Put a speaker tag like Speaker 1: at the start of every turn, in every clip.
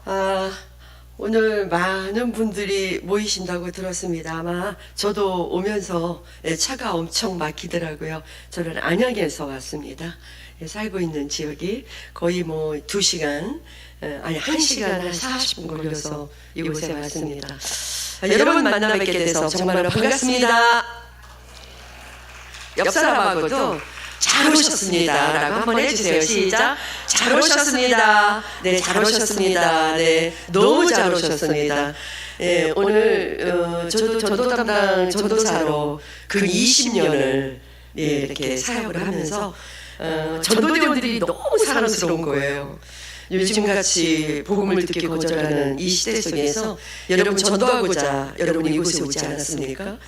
Speaker 1: 아, 오늘 많은 분들이 모이신다고 들었습니다. 아마 저도 오면서 차가 엄청 막히더라고요. 저는 안양에서 왔습니다. 살고 있는 지역이 거의 뭐 2시간, 아니 1시간 한 40분 걸려서 이곳에 왔습니다. 여러분 만나 뵙게 돼서 정말로 반갑습니다. 옆 사람하고도 잘 오셨습니다 라고 한번 해주세요. 시작. 잘 오셨습니다. 네, 잘 오셨습니다. 네, 너무 잘 오셨습니다. 예, 오늘 저도 전도 담당 전도사로 그 20년을 이렇게 사역을 하면서 전도대원들이 너무 사랑스러운 거예요. 요즘같이 복음을 듣기 거절하는 이 시대 속에서 여러분 전도하고자 여러분이 이곳에 오지 않았습니까?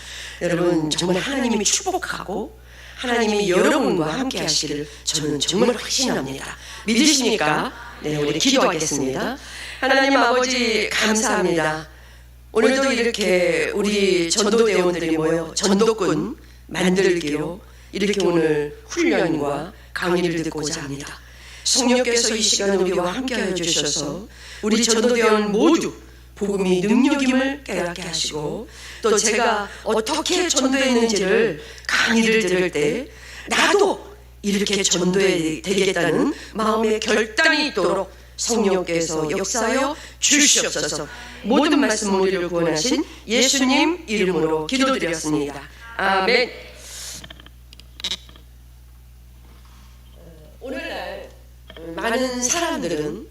Speaker 1: 여러분 정말 하나님이 축복하고 하나님이 여러분과 함께 하시기를 저는 정말 확신합니다. 믿으십니까? 네, 우리 기도하겠습니다. 하나님 아버지 감사합니다. 오늘도 이렇게 우리 전도대원들이 모여 전도꾼 만들기로 이렇게 오늘 훈련과 강의를 듣고자 합니다. 성령께서 이 시간 우리와 함께하여 주셔서 우리 전도대원 모두 복음이 능력임을 깨닫게 하시고 또 제가 어떻게 전도했는지를 강의를 들을 때 나도 이렇게 전도해 되겠다는 마음의 결단이 있도록 성령께서 역사하여 주시옵소서. 모든 말씀 우리를 구원하신 예수님 이름으로 기도드렸습니다. 아멘. 오늘날 많은 사람들은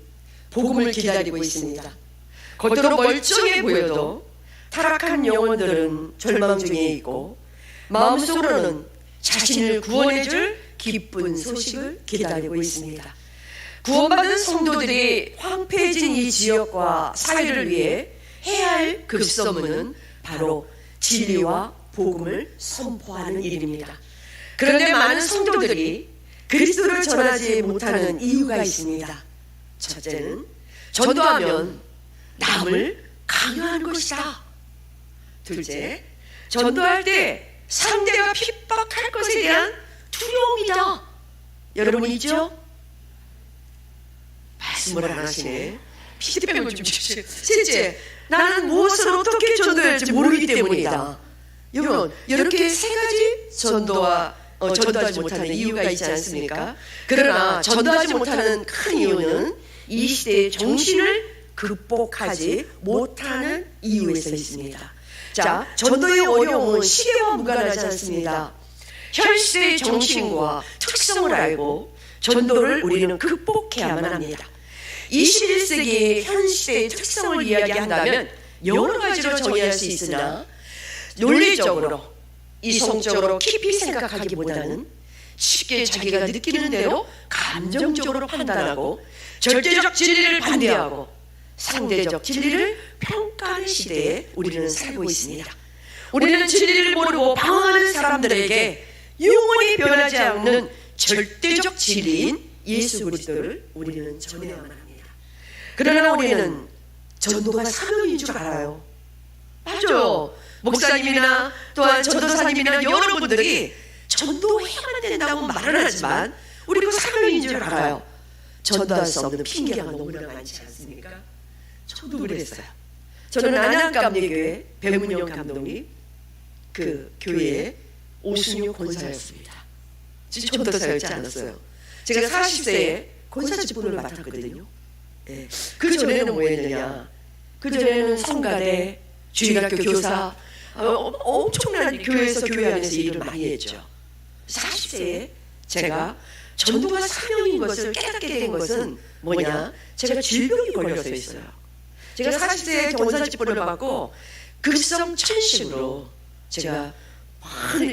Speaker 1: 복음을 기다리고 있습니다. 겉으로 멀쩡해 보여도 타락한 영혼들은 절망 중에 있고 마음속으로는 자신을 구원해줄 기쁜 소식을 기다리고 있습니다. 구원받은 성도들이 황폐해진 이 지역과 사회를 위해 해야 할 급선무는 바로 진리와 복음을 선포하는 일입니다. 그런데 많은 성도들이 그리스도를 전하지 못하는 이유가 있습니다. 첫째는 전도하면 남을 강요하는 것이다. 둘째, 전도할 때 상대가 핍박할 것에 대한 두려움이다. 여러분 있죠? 말씀을 안 하시네. 피드백을 좀 주십시오. 셋째, 나는 무엇을 어떻게 전도해야 할지 모르기 때문이다. 여러분, 이렇게 세 가지 전도하지 못하는 이유가 있지 않습니까? 그러나 전도하지 못하는 큰 이유는 이 시대의 정신을 극복하지 못하는 이유에서 있습니다. 자, 전도의 어려움은 시대와 무관하지 않습니다. 현 시대의 정신과 특성을 알고 전도를 우리는 극복해야만 합니다. 21세기 현 시대의 특성을 이야기한다면 여러 가지로 정의할 수 있으나 논리적으로 이성적으로 깊이 생각하기보다는 쉽게 자기가 느끼는 대로 감정적으로 판단하고 절대적 진리를 반대하고 상대적 진리를 평가하는 시대에 우리는 살고 있습니다. 우리는 진리를 모르고 방황하는 사람들에게 영원히 변하지 않는 절대적 진리인 예수 그리스도를 우리는 전해야만 합니다. 그러나 우리는 전도가 사명인 줄 알아요. 맞아요. 목사님이나 또한 전도사님이나 여러분들이 전도해야만 된다고 말은 하지만 우리 그 사명인 줄 알아요. 전도할 수 없는 핑계가 너무나 많지 않습니까? 저도 그랬어요. 저는 안양감리교회 배문영 감독님 그 교회의 오순유 권사였습니다. 지금 전도사였지 않았어요. 제가 40세에 권사 직분을 맡았거든요. 네. 그 전에는 뭐 했느냐? 그 전에는 성가대, 주일학교 교사, 엄청난 교회에서 교회 안에서 일을 많이 했죠. 40세에 제가 전도가 사명인 것을 깨닫게 된 것은 뭐냐? 제가 질병이 걸려서 있어요. 제가 40세에 권사 직분을 받고 급성 천식으로 제가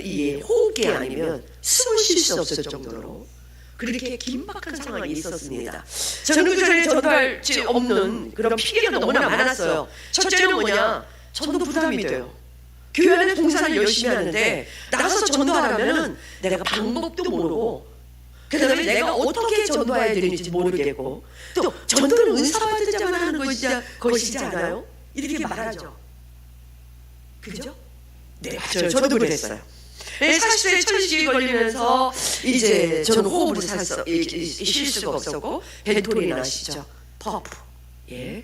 Speaker 1: 이 호흡기 아니면 숨을 쉴 수 없을 정도로 그렇게 긴박한 상황이 있었습니다. 저는 그 전에 전도할 수 없는 그런 피해가 너무나 많았어요. 첫째는 뭐냐? 전도 부담이 돼요. 교회 안에 봉사를 열심히 하는데 나가서 전도하려면 내가 방법도 모르고 그 다음에 내가 어떻게 전도해야 되는지 모르겠고 또 전도는 은사 받은 자만 하는 것이지 않아요? 이렇게 말하죠. 그죠? 네, 맞아요. 저도 그랬어요. 40세에 천식이 걸리면서 이제 저는 호흡을 쉴 수가 없었고 벤토린 아시죠? 퍼프. 예.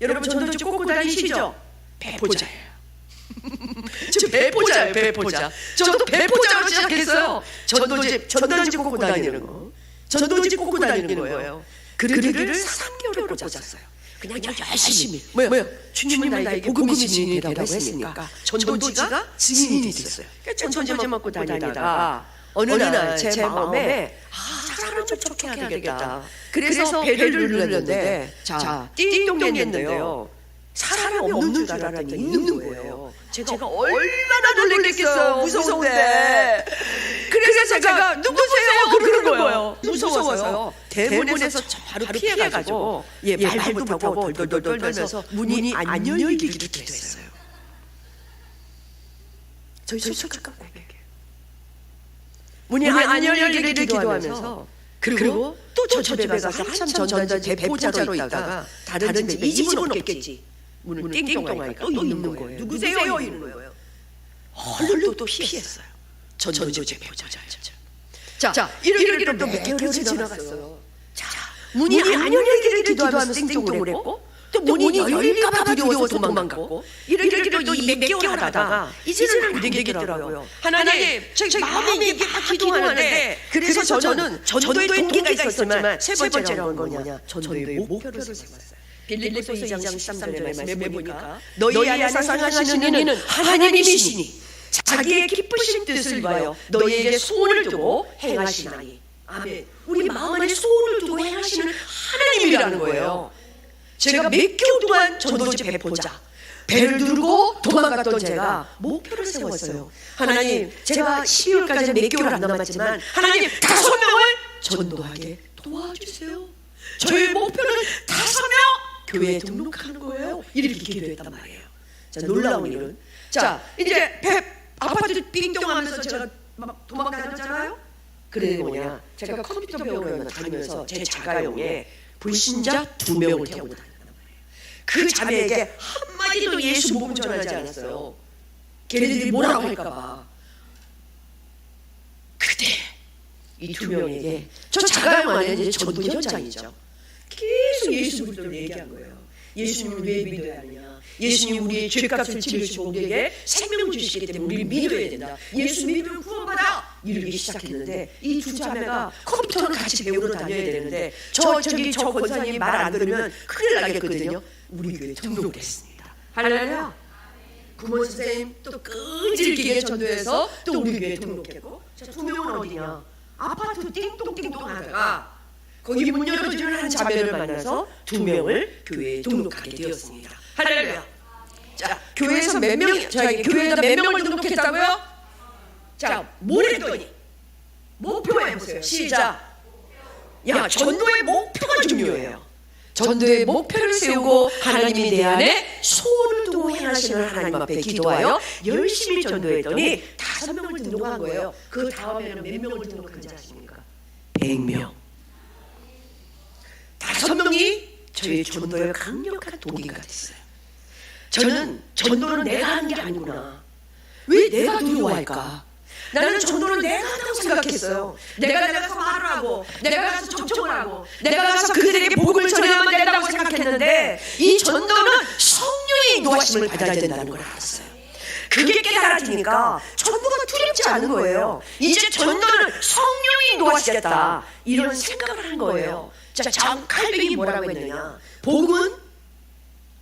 Speaker 1: 여러분 전도지 꽂고 다니시죠? 배포자예요. 저 배포자예요, 배포자. 저도 배포자로 시작했어요. 전도지 꽂고 다니는 거. 전도지 꽂고 다니는 거예요. 그러기를 3개월을 꽂았어요. 그냥 열심히. 뭐요? 주님은 나에게 복음의 증인이라고 했으니까 전도지가 증인이 됐어요. 전도지 먹고 다니다가 어느 날 제 마음에 사람을 좀 촉해야 되겠다. 그래서 배를 눌렀는데 띵동 했는데요. 사람이 없는 줄 알았더니 있는 거예요. 제가 얼마나 놀랬겠어요. 무서운데. 그래서 제가 누구세요? 그러는 거예요. 무서워서요. 대문에서 바로 피해가지고 말도 못하고 덜덜 떨면서 문이 안 열리기를 기도했어요. 저희 솔직한 고백이에요. 문이 안 열리기를 기도하면서 그리고 또 저 집에 가서 한참 전도지 배포자로 있다가 다른 집에 이 집은 없겠지. 문을 띵동하니까 또 있는 거예요. 누구세요? 이러는 거예요. 얼른 또 피했어요. 전도지 배포자였죠. 자, 이러기를 또 몇 개월이 지나갔어요. 자, 문이 안 열리기를 기도하면서 띵동을 했고 또 문이 열릴까봐 두려워서 도망갔고 이러기를 또 몇 개월 하다가 이제는 안 되겠더라고요. 하나님, 제 마음에 이게 막 기도하는데 그래서 저는 전도의 동기가 있었지만 세 번째로 한 건 뭐냐? 전도의 목표를 세웠어요. 빌립보서 2장 13절의 말씀에 보니까 너희 안에서 사랑하시는 이는 하나님이시니 자기의 기쁘신 뜻을 위하여 너희에게 소원을 두고 행하시나니. 아멘. 우리 마음 안에 소원을 두고 행하시는 하나님이라는 거예요. 제가 몇 개월 동안 전도지 배포자 배를 누르고 도망갔던 제가 목표를 세웠어요. 하나님, 제가 12월까지 몇 개월 안 남았지만 하나님 5명을 전도하게 도와주세요. 저의 목표는 5명 교회에 등록하는 거예요. 이렇게 기도했단 말이에요. 자, 놀라운 일은 이제 아파트 빙동하면서 제가 막 도망다녔잖아요. 그래 뭐냐? 제가 컴퓨터 배우러 다니면서 제 자가용에 불신자 2명을 태우고 다녔단 말이에요. 그 자매에게 한마디도 예수 복음 전하지 않았어요. 걔네들이 뭐라고 할까봐. 그때 이 2명에게 저 자가용 안에 이제 전도 현장이죠. 계속 예수 그리스도를 얘기한 거예요. 예수님을 왜 믿어야 하느냐? 예수님이 우리의 죄값을 치르시고 우리에게 생명 주시기 때문에 우리를 믿어야 된다. 예수 믿으면 구원받아! 이러기 시작했는데 이 2 자매가 컴퓨터를 같이 배우러 다녀야 되는데 저 권사님 말 안 들으면 큰일 나겠거든요. 우리 교회에 등록됐습니다. 할렐루야. 구몬 선생님 또 끈질기게 전도해서 또 우리 교회에 등록했고. 자, 2명은 어디냐? 아파트 띵동띵동 하다가 거기 문 열어주는 한 자매를 만나서 2명을 교회에 등록하게 되었습니다. 할렐루야. 자, 교회에서 몇 명, 저희 교회에다 몇 명을 등록했다고요? 자, 뭘 했더니 목표 해보세요. 시작. 야, 전도의 목표가 중요해요. 전도의 목표를 세우고 하나님이 내 안에 소원을 두고 행하시는 하나님 앞에 기도하여 열심히 전도했더니 5명을 등록한 거예요. 그 다음에는 몇 명을 등록한지 아십니까? 100명. 5명이 저희 전도의 강력한 동기가 됐어요. 저는 전도는 내가 하는 게 아니구나. 왜 내가 두려워할까? 나는 전도를 내가 한다고 생각했어요. 내가 가서 말을 하고 내가 가서 접촉을 하고 내가 가서 그들에게 복음을 전하면 된다고 생각했는데 이 전도는 성령의 인도하심을 받아야 된다는 걸 알았어요. 그게 깨달아지니까 전도가 두렵지 않은 거예요. 이제 전도는 성령이 인도하시겠다 이런 생각을 한 거예요. 자, 장 칼뱅이 뭐라고 했느냐? 복음은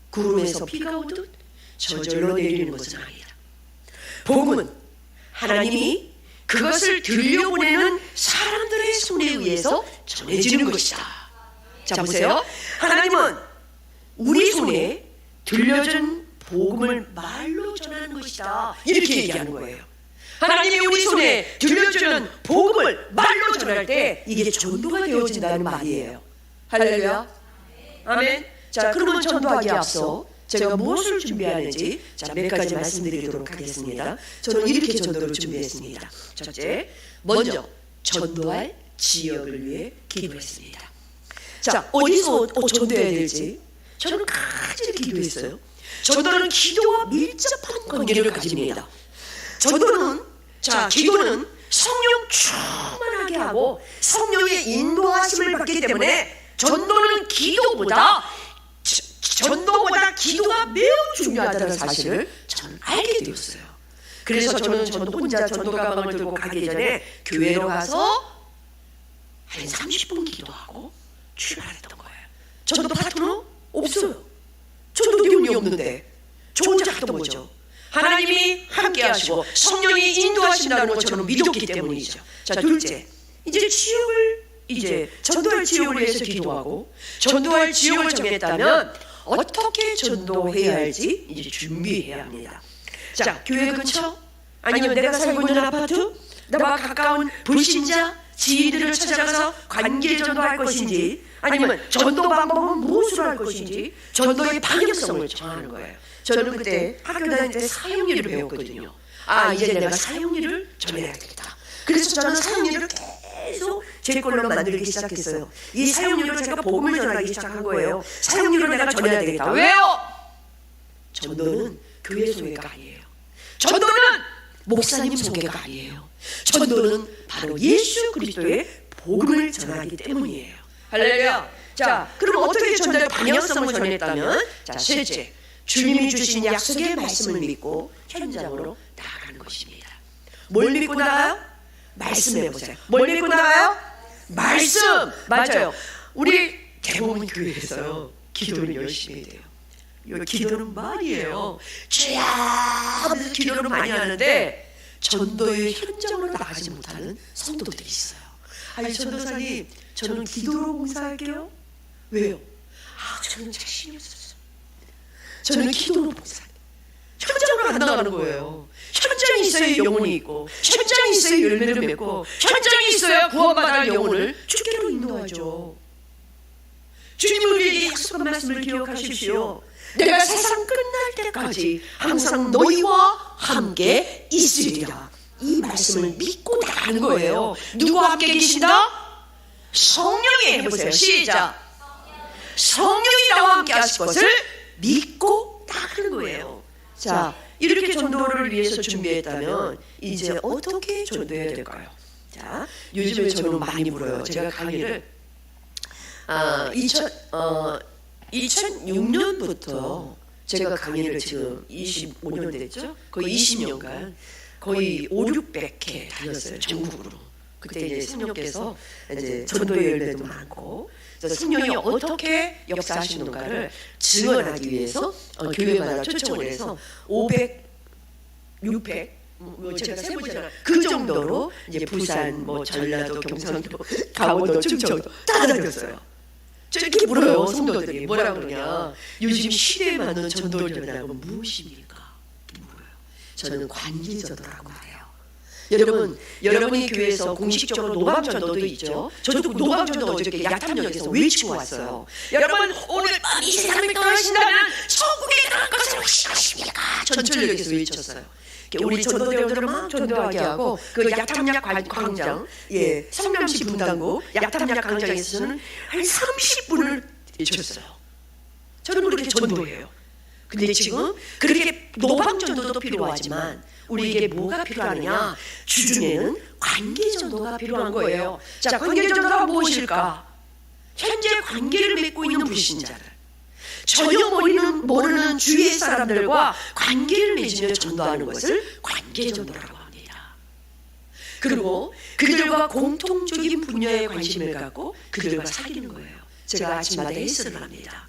Speaker 1: 구름에서 비가 오듯 저절로 내리는 것은 아니다. 복음은 하나님이 그것을 들려보내는 사람들의 손에 의해서 전해지는 것이다. 자, 보세요. 하나님은 우리 손에 들려준 복음을 말로 전하는 것이다. 이렇게 얘기하는 거예요. 하나님이 우리 손에 들려주는 복음을 말로 전할 때 이게 전도가 되어진다는 말이에요. 할렐루야. 아멘. 자, 그러면 전도하기에 앞서 제가 무엇을 준비하는지 몇 가지 말씀드리도록 하겠습니다. 저는 이렇게 전도를 준비했습니다. 첫째, 먼저 전도할 지역을 위해 기도했습니다. 자, 어디서 전도해야 될지 저는 간절히 기도했어요. 전도는 기도와 밀접한 관계를 가집니다. 기도는 성령 충만하게 하고 성령의 인도하심을 받기 때문에 전도는 기도보다 전도보다 기도가 매우 중요하다는 사실을 저는 알게 되었어요. 그래서 저는 혼자 전도 가방을 들고 가기 전에 교회로 가서 한 30분 기도하고 출발했던 거예요. 전도 파트너 없어요. 전도 교훈이 없는데 저 혼자 갔던 거죠. 하나님이 함께 하시고 성령이 인도하신다는 걸 저는 믿었기 때문이죠. 자, 둘째, 이제 전도할 지역을 위해서 기도하고 전도할 지역을 정했다면 어떻게 전도해야 할지 이제 준비해야 합니다. 자, 교회 근처 아니면 내가 살고 있는 아파트, 나와 가까운 불신자 지인들을 찾아가서 관계 전도할 것인지 아니면 전도 방법은 무엇으로 할 것인지 전도의 방향성을 정하는 거예요. 저는 그때 학교 다닐 때 사용일을 배웠거든요. 이제 내가 사용일을 정해야 되겠다. 그래서 저는 사용일을 계속 제 걸로 만들기 시작했어요. 이 사용일로 제가 복음을 전하기 시작한 거예요. 사용일로 내가 전해야 되겠다. 왜요? 전도는 교회 소개가 아니에요. 전도는 목사님 소개가 아니에요. 전도는 바로 예수 그리스도의 복음을 전하기 때문이에요. 할렐루야. 자, 그럼 어떻게 전도의 방향성을 정했다면, 자, 셋째, 주님이 주신 약속의 말씀을 믿고 현장으로 나아가는 것입니다. 뭘 믿고 나가요? 말씀 해보세요. 뭘 믿고 나가요? 말씀. 맞아요. 우리 대부분 교회에서 기도를 열심히 해요. 기도는 말이에요. 주야 하면서 기도를 많이 하는데 전도의 현장으로 나가지 못하는 성도들이 있어요. 전도사님, 저는 기도로 봉사할게요. 왜요? 저는 자신이 없었어요. 저는 기도로 봉사해요. 현장으로 안 나가는 거예요. 현장이 있어야 영혼이 있고, 현장이 있어야 열매를 맺고, 현장이 있어야 구원받을 영혼을 주께로 인도하죠. 주님이 우리에게 약속한 말씀을 기억하십시오. 내가 세상 끝날 때까지 항상 너희와 함께 있으리라. 이 말씀을 믿고 나가는 거예요. 누구와 함께 계신다? 성령이. 해보세요. 시작. 성령이 나와 함께 하실 것을 믿고 나가는 거예요. 자, 이렇게 전도를 위해서 준비했다면 이제 어떻게 전도해야 될까요? 자, 요즘에 저는 많이 물어요. 제가 강의를 2006년부터 제가 강의를 지금 25년 됐죠? 거의 20년간 거의 500~600회 다녔어요. 전국으로. 그때 이제 성령께서 이제 전도의 열매도 많고 성령이 어떻게 역사하시는가를 증언하기 위해서 교회마다 초청을 해서 500, 600 제가 세보잖아요. 그 정도로 이제 부산, 전라도, 경상도, 강원도, 충청도 다 다녔어요. 저렇게 물어요. 성도들이 뭐라 그러냐. 요즘 시대에 맞는 전도 전략은 무엇입니까? 물어요. 저는 관계전도라고 해요. 여러분이 교회에서 공식적으로 노방전도도 있죠. 저도 노방전도 어저께 야탐역에서 외치고 왔어요. 여러분, 오늘 이 세상을 떠나신다면 천국에 들어갈 것을 확신하십니까? 전철역에서 외쳤어요. 우리 전도대원들을 막 전도하게 하고 그 야탐역 광장, 성남시 분당구 야탐역 광장에서는 한 30분을 외쳤어요. 저는 그렇게 전도해요. 근데 지금 그렇게 노방전도도 필요하지만 우리에게 뭐가 필요하느냐? 주중에는 관계전도가 필요한 거예요. 자, 관계전도가 무엇일까? 현재 관계를 맺고 있는 불신자를 전혀 모르는 주위의 사람들과 관계를 맺으며 전도하는 것을 관계전도라고 합니다. 그리고 그들과 공통적인 분야에 관심을 갖고 그들과 사귀는 거예요. 제가 아침마다 헬스를 합니다.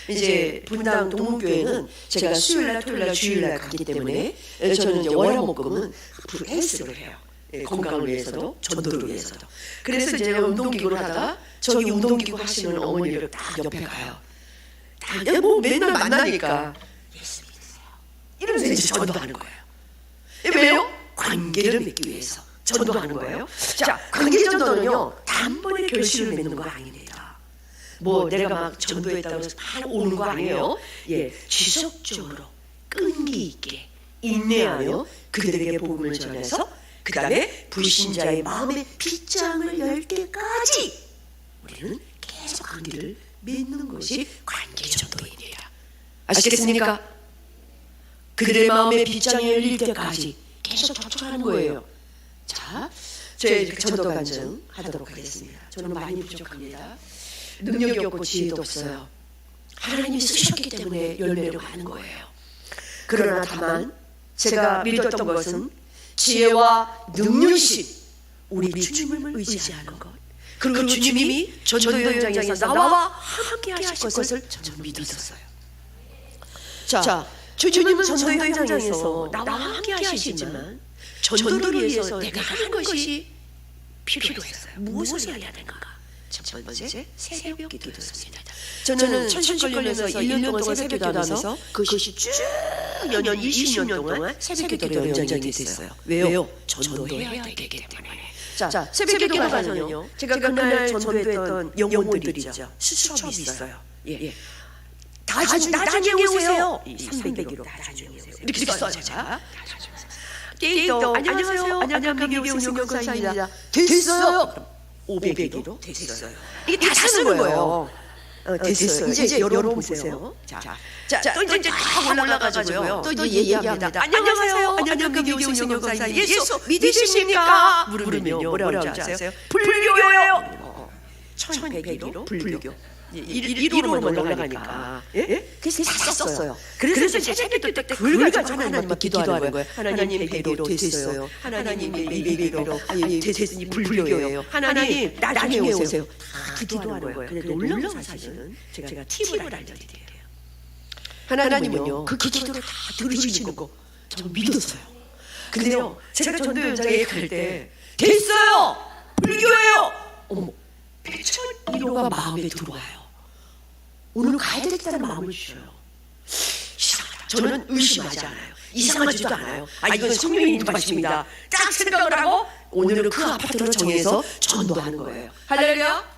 Speaker 1: 이제 분당 동문교회는 제가 수요일날, 토요일날, 주일날 가기 때문에 저는 이제 월화목금은 헬스를 해요. 건강을 위해서도 전도를 위해서도. 그래서 이제 운동기구를 하다가 저기 운동기구 하시는 어머니를 딱 옆에 가요. 맨날 만나니까 예수 믿으세요. 이러면서 이제 전도하는 거예요. 왜요? 관계를 맺기 위해서 전도하는 거예요. 자, 관계전도는요 단번에 결실을 맺는 거 아닙니다. 내가 막 전도했다고 해서 바로 오는 거 아니에요. 지속적으로 끈기 있게 인내하며 그들에게 복음을 전해서 그 다음에 불신자의 마음의 빗장을 열 때까지 우리는 계속 관계를 맺는 것이 관계전도입니다. 아시겠습니까? 그들의 마음의 빗장이 열릴 때까지 계속 접촉하는 거예요. 자, 제 전도 간증 하도록 하겠습니다. 저는 많이 부족합니다. 능력이 없고 지혜도 없어요. 하나님이 쓰셨기 때문에 열매를 많은 거예요. 그러나 다만 제가 믿었던 것은 지혜와 능력이신 우리 주님을 의지하는 것, 그리고 주님이 전도 현장에서 나와 함께 하실 것을 저는 믿었어요. 자, 주님은 전도 현장에서 나와 함께 하시지만 전도를 위해서 내가 하는 것이 필요했어요. 무엇을 해야 되는가? 첫 번째, 새벽 기도였습니다. 저는 천식 걸리면서 1년 동안 새벽 기도하면서 그것이 쭉 연 20년 동안 새벽 기도로 연장이 됐어요. 왜요? 전도해야 되기 때문에. 자, 새벽 기도가 가면요, 제가 그날 전도했던 영혼들이 있죠. 수첩이 있어요. 예. 나중에 오세요. 300기로 나중에 오세요. 이렇게 써요. 띵동 안녕하세요. 안녕하세요. 성경사입니다. 됐어요. 500기로 됐어요. 이게 다 쓰는 거예요. 됐어요. 이제 여러분 보세요. 자, 또 이제 다 올라가가지고요. 또 얘기합니다. 안녕하세요. 안녕하세요. 성경사님. 예수 믿으십니까? 물으면요, 뭐라고 아세요? 불교예요. 1100기로 불교. 1호로만 올라가니까. 예? 그래서 다 썼어요. 그래서 새벽 기도 때 그걸 가지고 하나님께 기도하는 거예요. 하나님 100기로 됐어요. 하나님 200기로 됐으니 불교예요. 하나님 나중에 오세요. 다 기도하는 거예요. 근데 놀라운 사실은 제가 팁을 알려드릴게요. 하나님은요, 그 기도를 다 들으시는 거 저는 믿었어요. 근데요, 제가 전도 현장에 갈 때 됐어요! 불교예요! 어머, 1,001호가 마음에 들어와요. 오늘 가야 되겠다는 마음을 주셔요. 이상하다. 저는 의심하지 않아요. 이상하지도 않아요. 이건 성령이 있는 것입니다. 딱 생각을 하고 오늘은 그 아파트를 정해서 전도하는 거예요. 할렐루야.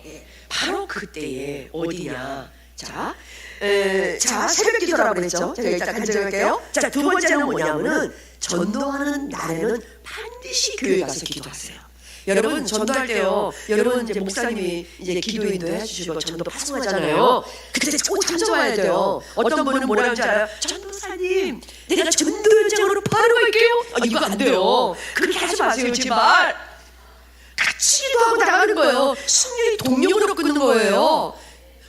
Speaker 1: 예, 바로 그때에 어디냐. 자, 새벽 기도라고 그랬죠. 제가 일단 간증할게요. 자, 두 번째는 뭐냐면은 전도하는 날에는 반드시 교회 가서 기도하세요. 여러분 전도할 때요, 여러분 이제 목사님이 이제 기도인도 해주시고 전도 파송하잖아요. 그때 꼭 참석해야 돼요. 어떤 분은 뭐라 하는지 알아요? 전도사님, 내가 전도 현장으로 바로 갈게요. 이거 안 돼요. 그렇게 하지 마세요, 제발. 같이 기도하고 나가는 거예요. 성령이 동력으로 끊는 거예요.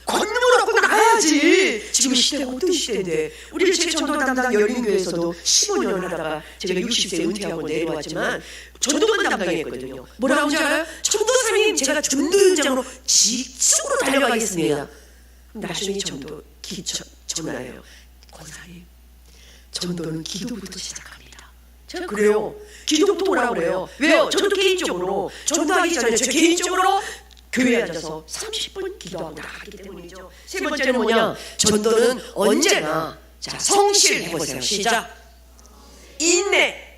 Speaker 1: 권능으로 갖고 나가야지. 지금 시대가 어떤 시대인데, 우리 제 전도 담당 열린교회에서도 15년을 하다가 제가 60세 은퇴하고 내려왔지만 전도만 담당했거든요. 뭐라고 하는지 알아요? 전도사님, 제가 전도 현장으로 직속으로 달려가겠습니다. 나중에 전도 전화해요. 권사님, 전도는 기도부터 시작합니다. 제가 그래요. 기도부터 오라고 그래요. 왜요? 저도 개인적으로 전도하기 전에 저 개인적으로 교회에 앉아서 30분 기도하고 나가기 때문이죠. 세 번째는 뭐냐? 전도는 언제나, 자, 성실 해보세요. 시작. 인내,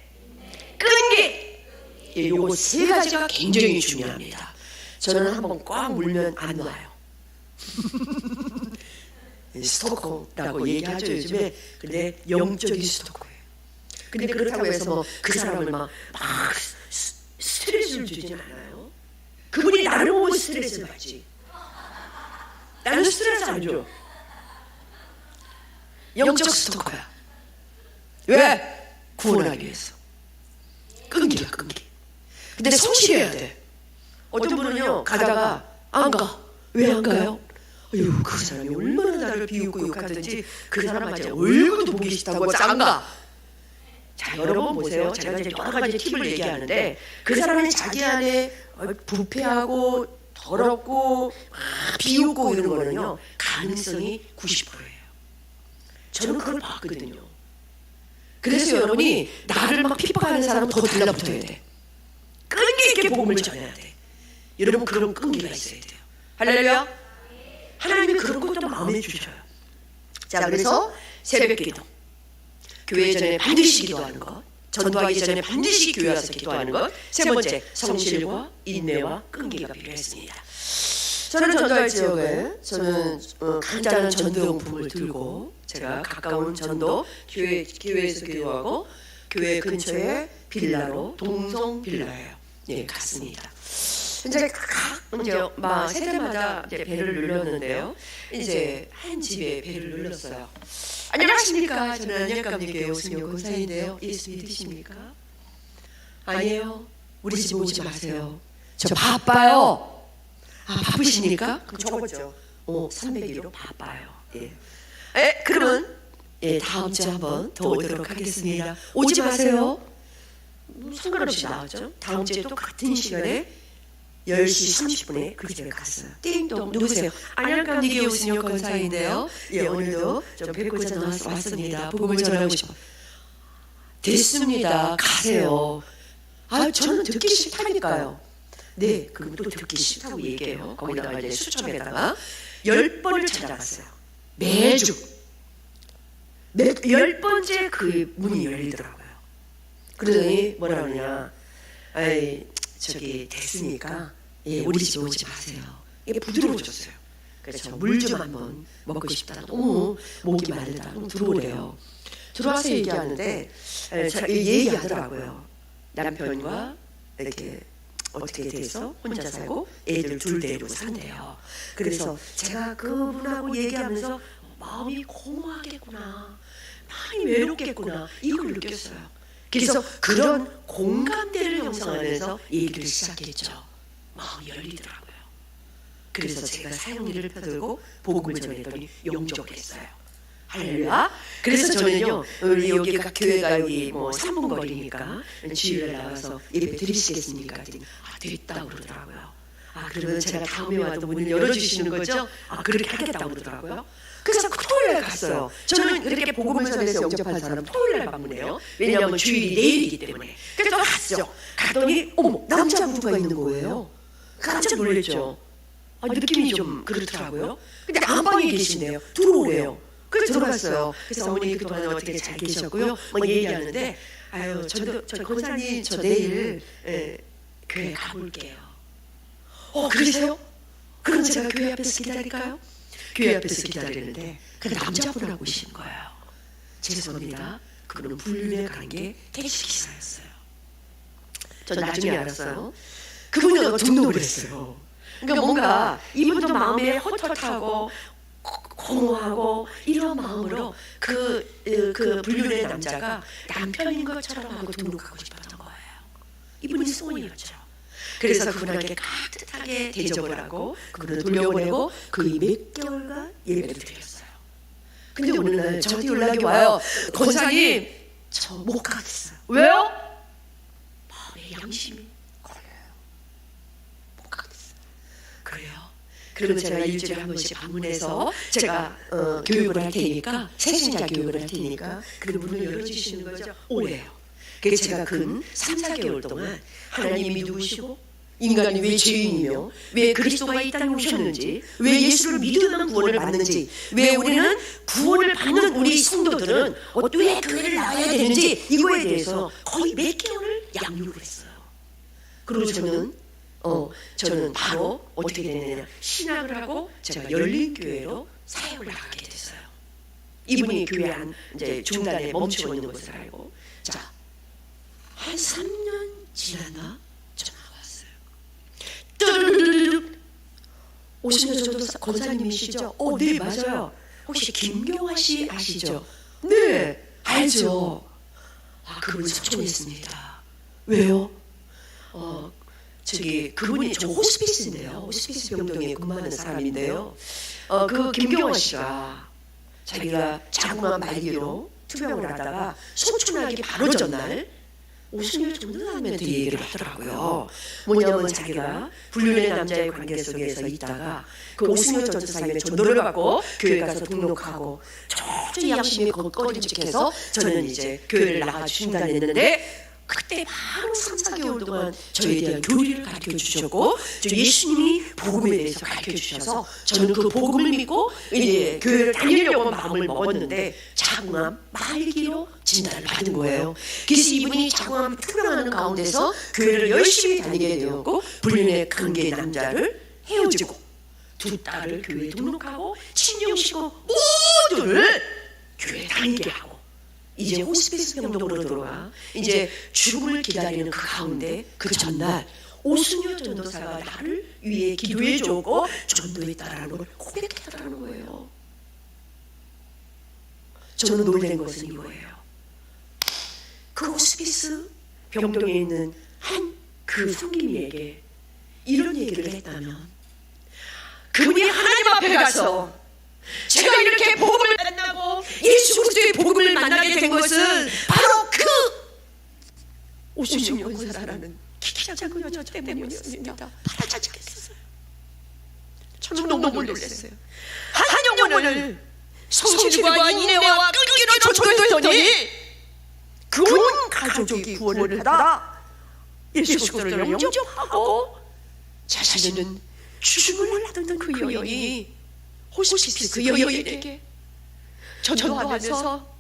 Speaker 1: 끈기. 요거 세 가지가 굉장히 중요합니다. 저는 한번 꽉 물면 안 와요. 스토커라고 얘기하죠, 요즘에. 근데 영적인 스토커예요. 근데 그렇다고 해서 뭐 그 사람을 막 스트레스를 주진 않아요. 그분이 나를 보고 스트레스를 받지. 나는 스트레스 안 줘. 영적 스토커야. 왜? 구원하기 위해서. 끈기야, 끈기. 근데 성실해야 돼. 어떤 분은요, 가다가 안 가. 왜 안 가요? 아유, 그 사람이 얼마나 나를 비웃고 욕하든지 그 사람한테 얼굴도 보기 싫다고 해서 안 가. 자, 여러분 보세요. 제가 이제 여러 가지 팁을 얘기하는데, 그 사람이 자기 안에 부패하고 더럽고 비웃고 이런 거는요, 가능성이 90%예요. 저는 그걸 봤거든요. 그래서 여러분이 나를 막 핍박하는 사람은 더 달라붙어야 돼. 끈기 있게 복음을 전해야 돼. 여러분 그런 끈기가 있어야 돼요. 할렐루야. 하나님이 그런 것도 마음에 주셔요. 자, 그래서 새벽 기도, 교회 전에 반드시 기도하는 것, 전도하기 전에 반드시 교회 와서 기도하는 것. 세 번째, 성실과 인내와 끈기가 필요했습니다. 저는 전도할 지역에 저는 간단한 전도용품을 들고 제가 가까운 전도 교회에서 기도하고 교회 근처에 빌라로 동성 빌라예요. 예, 갔습니다. 이제 각 세대마다 이제 배를 눌렀는데요. 이제 한 집에 배를 눌렀어요. 안녕하십니까? 저는 안녕감리교회 오승용 권사인데요. 예수 믿으십니까? 아니에요. 우리 집 오지 마세요. 저 바빠요. 바쁘십니까? 그럼 적었죠. 301로 바빠요. 그러면 다음 주에 한번 더 오도록 하겠습니다. 오지 마세요. 상관없이 나왔죠. 다음 주에 또 같은 시간에 10시 30분에 그 집에 갔어요. 띵동. 누구세요? 안양감 니게오스녀 권사인데요. 오늘도 좀 뵙고자 왔습니다. 복음을 전하고 싶어. 됐습니다. 가세요. 저는 듣기 싫다니까요. 네, 그럼 또 듣기 싫다고 얘기해요. 거기다가 이제 수첩에다가 10번을 찾아갔어요. 매주 10번째 그 문이 열리더라고요. 그러더니 뭐라 그러냐, 저기 됐으니까 우리 집 오지 마세요. 이게 부드러워졌어요. 그래서 물 좀 한번 먹고 싶다. 너무 목이 마르다. 너무 들어오래요. 들어와서 얘기하는데 얘기하더라고요. 남편과 이렇게 어떻게 돼서 혼자 살고 애들 둘 데리고 산대요. 그래서 제가 그분하고 얘기하면서 마음이 공허하겠구나, 많이 외롭겠구나, 이걸 느꼈어요. 그래서 그런 공감대를 형성하면서 얘기를 시작했죠. 마음이 열리더라고요. 그래서 제가 사형리를 펴들고 복음을 전했더니 용족했어요. 할렐루야. 그래서 저는요, 우리 여기가 교회가 여기 뭐 3분 거리니까 주일에 나와서 예배 드리시겠습니까? 그랬더니 됐다고 그러더라고요. 그러면 제가 다음에 와도 문을 열어주시는 거죠? 그렇게 하겠다고 그러더라고요. 그래서 토요일에 갔어요. 저는 이렇게 복음을 전해서 영접한 사람 토요일에 방문해요. 왜냐하면 주일이 내일이기 때문에. 그래서 갔죠. 갔더니 어머, 남자부부가 있는 거예요. 깜짝 놀랐죠. 느낌이 좀 그렇더라고요. 근데 안방에 계신대요. 들어오래요. 그래서 들어갔어요. 그래서 어머니 그동안 어떻게 잘 계셨고요, 뭐 얘기하는데, 저 권사님 저 내일 교회 가볼게요. 그러세요? 그럼 제가 교회 앞에서 기다릴까요? 교회 앞에서 기다리는데 그 남자분하고 오신 거예요. 죄송합니다. 그분은 불륜에 간 게 택시기사였어요. 전 나중에 알았어요. 그분이 등록을 했어요. 그러니까 뭔가 이분도 마음에 헛헛하고 공허하고 이런 마음으로 그 불륜의 남자가 남편인 것처럼 하고 등록하고 싶었던 거예요. 이분이 소원이었죠. 그래서 그분에게 깍듯하게 대접을 하고 그분을 돌려보내고 거의 몇 개월간 예배를 드렸어요. 근데 어느 날 저한테 연락이 와요. 권사님, 저 못 가겠어요. 왜요? 마음에 양심이 걸려요. 못 가겠어요. 그래요? 그러면 제가 일주일에 한 번씩 방문해서 제가 교육을 할 테니까, 새신자 교육을 할 테니까 그 문을 열어주시는 거죠. 오래요. 그래서 제가 근 3, 4개월 동안 하나님이 누구시고, 인간이 왜 죄인이며, 왜 그리스도가 이 땅에 오셨는지, 왜 예수를 믿으면 구원을 받는지, 왜 우리는 구원을 받는 우리 성도들은 왜 교회를 나와야 되는지, 이거에 대해서 거의 몇 개월을 양육을 했어요. 그리고 저는 바로 어떻게 되느냐, 신학을 하고 제가 열린교회로 사역을 나가게 됐어요. 이분이 교회 이제 중단에 멈추고 있는 것을 알고, 한 3년 지났나? 전화가 왔어요. 오신여 전도사 권사님이시죠? 네, 맞아요. 혹시 김경화 씨 아시죠? 네, 알죠. 그분 접촉했습니다. 왜요? 그분이 저 호스피스인데요. 호스피스 병동에 근무하는 사람인데요. 그 김경화 씨가 자기가 자궁암 말기로 투병을 하다가 소천하기 바로 전날 오승열 전도사님한테 얘기를 하더라고요. 뭐냐면 자기가 불륜의 남자의 관계 속에서 있다가 그 오승열 전도사님의 전도를 받고 교회 가서 등록하고 철저히 양심이 꺼림직해서 저는 이제 교회를 나가 중단했는데, 그때 바로 3, 4개월 동안 저에 대한 교리를 가르쳐 주셨고, 예수님이 복음에 대해서 가르쳐 주셔서 저는 그 복음을 믿고 이제 교회를 다니려고 마음을 먹었는데 자궁암 말기로 진단을 받은 거예요. 그래서 이분이 자궁암 투병하는 가운데서 교회를 열심히 다니게 되었고, 불륜의 관계 남자를 헤어지고 두 딸을 교회에 등록하고 친정시고 모두를 교회에 다니게 하고, 이제 호스피스 병동으로 들어와 이제 죽음을 기다리는 그 가운데 그 전날 오승효 전도사가 나를 위해 기도해 주고 전도했다라는 걸 고백했다라는 거예요. 저는 놀란 것은 이거예요. 그 호스피스 병동에 있는 그 성김이에게 이런 얘기를 했다면, 그분이 하나님 앞에 가서 제가 이렇게 복음을 만나고 예수 그리스도의 복음을 만나게 된 것은 바로 그 50년 권사라는 키 작은 여자 때문이었습니다. 팔아자겠어요. 저는 너무 놀랐어요. 한 영혼을 성실과 인내와 끈기로 전도했더니 그 온 가족이 구원을 받아 예수 그리스도를 영접하고 자신은 죽음을 하던 그 여인이 호스피스 그 여인에게 전도하면서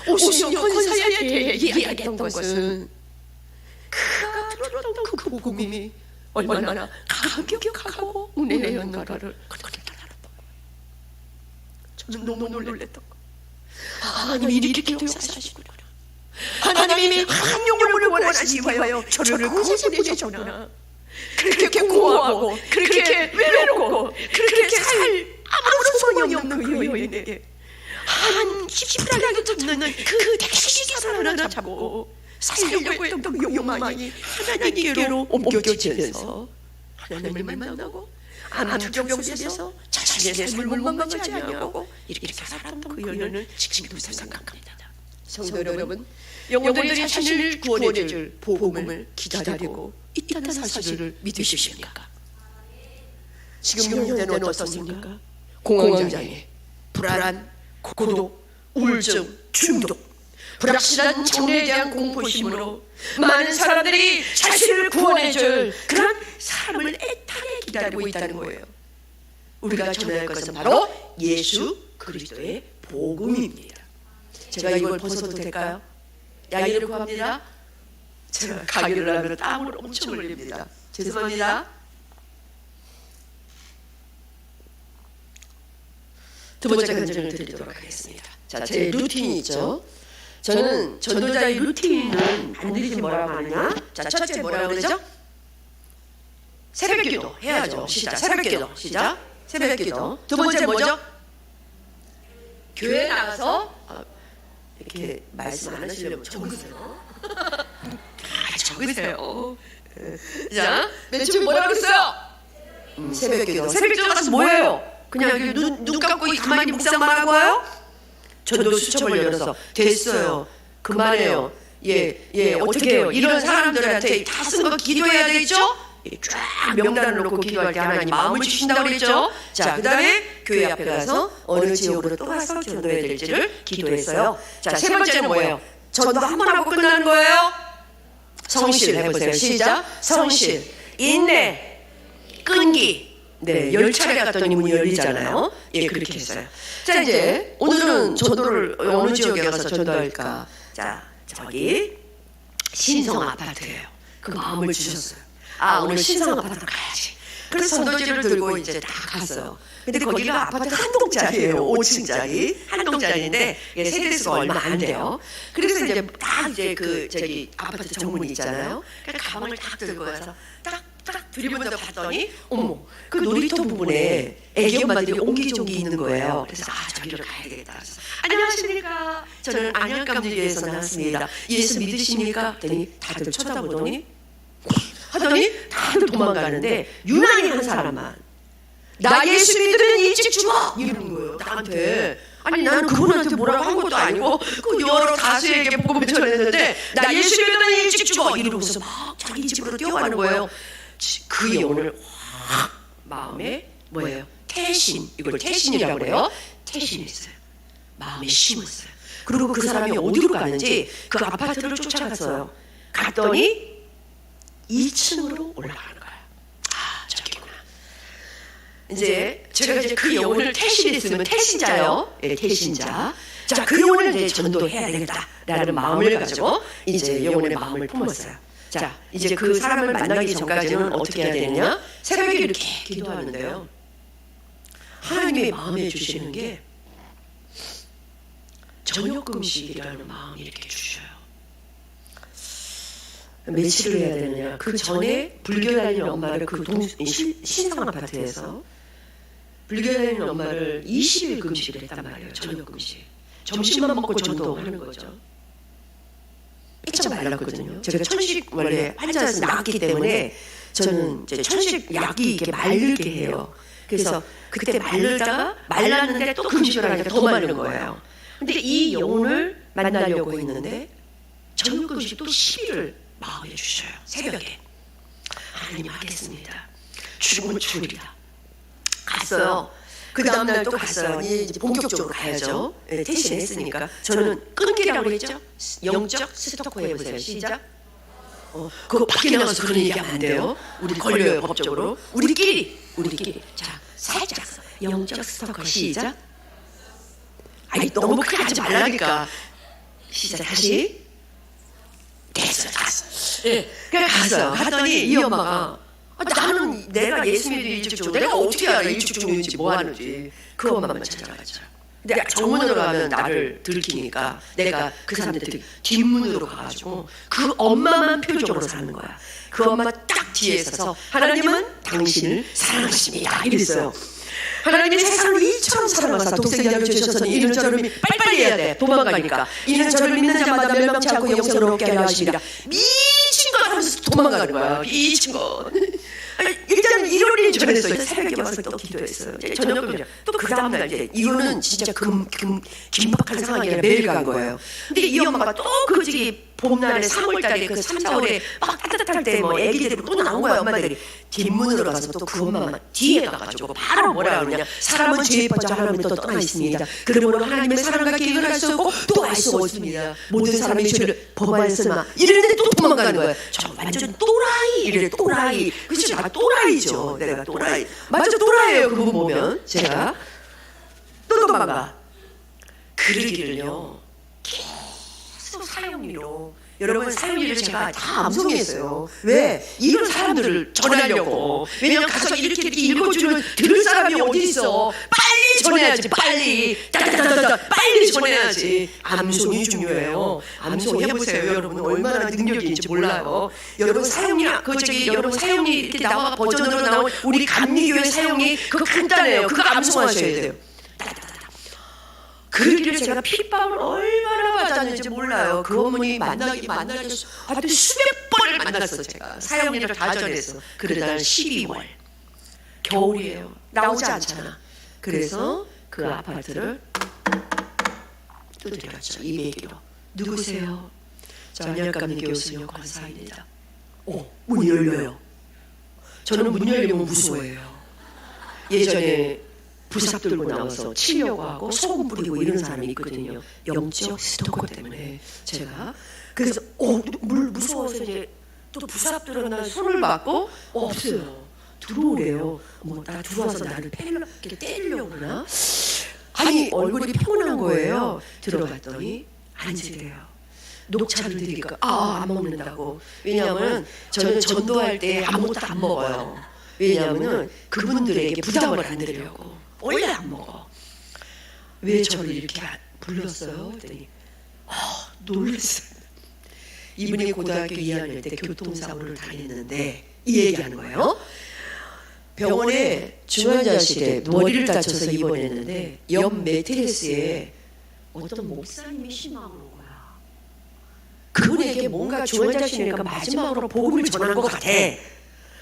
Speaker 1: 50년 권사에 대해 이야기했던 것은 그가 들었던 그 복음이 얼마나 감격하고 은혜였는가를 그렇게 알았던 거예요. 저는 너무 놀랬던 거예요. 하나님이 이렇게 역사하시구나. 하나님이 한 영혼을 구원하시기 위하여 저를 그곳에 보내셨구나. 그렇게 공허하고 그렇게 외롭고 그렇게 살 아무런 소망이 없는 그 여인에게 한 깊숙하게 잡는 그 택시기사를 하나 잡고 살려고 했던 그 욕망이 하나님께로 옮겨지면서 하나님을 만나고 암투병 속에서 자신의 삶을 원망하지 아니하고 이렇게 살았던 그 여인을 지금도 생각합니다. 성도 여러분, 영혼들이 자신을 구원해줄 복음을 기다리고 있다는 사실을 믿으십니까? 지금 현재는 어떻습니까? 공황장애, 불안, 고독, 우울증, 중독, 불확실한 장래에 대한 공포심으로 많은 사람들이 자신을 구원해줄 그런 사람을 애타게 기다리고 있다는 거예요. 우리가 전할 것은 바로 예수 그리스도의 복음입니다. 제가 이걸 벗어도 될까요? 양해를 구합니다. 제가 강의를 하면 땀을 엄청 흘립니다. 죄송합니다. 두 번째 간증을 드리도록 하겠습니다. 자, 제 루틴이 있죠. 저는 전도자의 루틴은 반드시 뭐라고 하느냐? 자, 첫째 뭐라고 그러죠? 새벽기도 해야죠. 시작. 새벽기도 시작. 새벽기도. 두 번째 뭐죠? 교회 나가서 이렇게 말씀 안 하시려면 적으세요. 적으세요. 자, 맨 처음 뭐라고 그랬어요? 새벽기도. 새벽기도 가서 뭐예요? 그냥 눈 감고 가만히 묵상만 하고 와요? 전도 수첩을 열어서 됐어요. 그만해요. 예, 어떻게 해요? 이런 사람들한테 다 쓴 거 기도해야 되겠죠? 쫙 명단을 놓고 기도할 때 하나님 마음을 주신다고 그랬죠? 자, 그 다음에 교회 앞에 가서 어느 지역으로 또 가서 전도해야 될지를 기도했어요. 자, 세 번째는 뭐예요? 전도 한 번 하고 끝나는 거예요? 성실 해보세요. 시작. 성실, 인내, 끈기. 네, 10차례 갔더니 문이 열리잖아요. 예, 그렇게 했어요. 자, 이제 오늘은 전도를 어느 지역에 가서 전도할까? 자, 저기 신성 아파트예요. 그 마음을 주셨어요. 오늘 신성 아파트로 가야지. 그래서 전도지를 들고 이제 다 갔어요. 근데 거기가 아파트 한 동짜리예요. 5층짜리 한 동짜리인데 세대수가 얼마 안 돼요. 그래서 이제 딱 이제 그 저기 아파트 정문이 있잖아요. 그래서 가방을 딱 들고 가서 딱 들이문다 봤더니 어머, 그 놀이터 부분에 애기 엄마들이 옹기종기 있는 거예요. 그래서 저기를 가야 되겠다. 그래서 안녕하십니까? 저는 안양감리교회에서 나왔습니다. 예수 믿으십니까? 했더니 다들 쳐다보더니 하더니 다들 도망가는데 유난히 한 사람만 나 예수 믿으면 일찍 죽어! 이러는 거예요, 나한테. 아니, 나는 그분한테 뭐라고 한 것도 아니고 그 여러 다수에게 복음을 전했는데 나 예수 믿으면 일찍 죽어! 이러고서 막 자기 집으로 뛰어가는 거예요. 그 영혼을 확 마음에 뭐예요? 태신, 이걸 태신이라고 그래요. 태신했어요. 마음에 심었어요. 그리고 그 사람이 어디로 가는지 그 아파트를 쫓아갔어요. 갔더니 2층으로 올라가는 거예요. 저기구나. 이제 제가 이제 그 영혼을 태신했으면 태신자요. 예, 태신자. 자, 그 영혼을 이제 전도해야 되겠다라는 마음을 가지고 이제 영혼의 마음을 품었어요. 자, 이제 그 사람을 만나기 전까지는 어떻게 해야 되느냐? 새벽에 이렇게 기도하는데요. 하나님의 마음에 주시는 게 저녁금식이라는 마음이 이렇게 주셔요. 며칠을 해야 되느냐? 그 전에 불교 다니는 엄마를 그 신성 아파트에서 불교 다니는 엄마를 20일 금식을 했단 말이에요. 저녁금식. 점심만 먹고 전도하는 거죠. 삐쳐 말랐거든요. 제가 천식 원래 환자에서 나왔기 때문에 저는 이제 천식 약이 이렇게 말르게 해요. 그래서 그때 말랐는데 또 금식을 하니까 더 마른 거예요. 근데 이 영혼을 만나려고 했는데 저녁 금식 또 10일을 마음에 주셔요. 새벽에. 하나님 하겠습니다. 죽으면 죽으리라. 갔어요. 그 다음날 또 갔어요. 이제 본격적으로 가야죠. 네, 대신했으니까. 저는 끊기라고 그랬죠. 영적 스토커 해보세요. 시작. 그거 밖에 나가서 그런 얘기하면 안 돼요. 우리 걸려요, 법적으로. 우리끼리. 자, 살짝 영적 스토커 시작. 아니 너무 크게 하지 말라니까. 시작 다시. 됐어. 예, 그냥 갔어요. 갔더니 이 엄마가 나는 내가 예수 믿는 일찍 내가 어떻게 알아 일찍 죽는지 뭐 하는지 그 엄마만 찾아가죠. 근데 정문으로 가면 나를 들키니까 내가 그 사람들 뒷문으로 가가지고 그 엄마만 표적으로 사는 거야. 그 엄마 딱 뒤에 서서 하나님은 당신을 사랑하십니다 이랬어요. 하나님이 세상을 이처럼 사랑하사 독생자를 주셨으니 이는 저를 빨리빨리 해야 돼. 도망가니까. 이는 저를 믿는 자마다 멸망치 않고 영생을 얻게 하려 하십니다. 미친 것 하면서 도망가는 거야. 미친 것. 일단 일요일에 전했어요. 새벽에 와서 또 기도했어요. 저녁금이죠. 또 그 다음날 이제 이거는 진짜 긴박한 상황이 아니라 매일 간 거예요. 근데 이 엄마가 또 그 저기 봄날에 3월달에 그 3, 4월에 막 따뜻할 때 뭐 애기들이 또 나온 거야. 엄마들이 뒷문으로 가서 또 그 엄마만 뒤에 가가지고 바로 뭐라 그러냐. 사람은 죄에 빠져 하나님은 또 떠나 있습니다. 그러므로 하나님의 사랑과 계획을 할 수 없고 또 알 수 없습니다. 모든 사람의 죄를 범하였으나 이랬는데 또 도망가는 거예요. 저 완전 또라이 이래 또라이. 그치 제가 또라이죠. 내가 또라이. 맞아 또라이예요. 그분 보면 제가 또 도망가. 그러기를요. 계속 사형리로. 여러분 사형리를 제가 다 암송했어요. 왜? 이런 사람들을 전하려고. 왜냐면 가서 이렇게 읽어주는 들을 사람이 어디 있어. 빨리 전해야지 빨리. 따따따따 빨리 전해야지. 암송이 중요해요. 암송 해보세요. 여러분 얼마나 능력이 있는지 몰라요. 여러분 사형리나 여러분 사형리 이렇게 나와 버전으로 나온 우리 감리교회 사형리 그거 간단해요. 그거 암송하셔야 돼요. 그 길을 제가 핍박을 얼마나 받았는지 몰라요. 그 어머니 만나기 하여튼 수백 번을 만났어 제가. 사형리를 다 전했어. 그러다 12월 겨울이에요. 나오지 않잖아. 그래서 그 아파트를 두드렸죠. 200km. 누구세요? 저 안양감리 교수님 권사입니다. 문이 열려요. 저는 문 열리면 무서워해요. 예전에 부삽 들고 나와서 치려고 하고 소금 뿌리고 이런 사람이 있거든요. 영적 스토커 때문에 제가 그래서 무서워서 이제 또 부삽 들어나 손을 맞고 없어요. 들어오래요. 나 들어와서 나를 이렇게 때리려고 그러나? 아니 얼굴이 평온한 거예요. 들어갔더니 앉으래요. 녹차를 드리니까 안 먹는다고. 왜냐하면 저는 전도할 때 아무것도 안 먹어요. 왜냐하면 그분들에게 부담을 안 드리려고. 원래 안 먹어. 왜 저를 이렇게 불렀어요? 그랬더니 놀랐어요. 이분이 고등학교 2학년 때 교통사고를 당했는데 이 얘기하는 거예요. 병원에 중환자실에 머리를 다쳐서 입원했는데 옆 매트리스에 어떤 목사님이 신앙을 온 거야. 그분에게 뭔가 중환자실이니까 마지막으로 복음을 전하는 것 같아.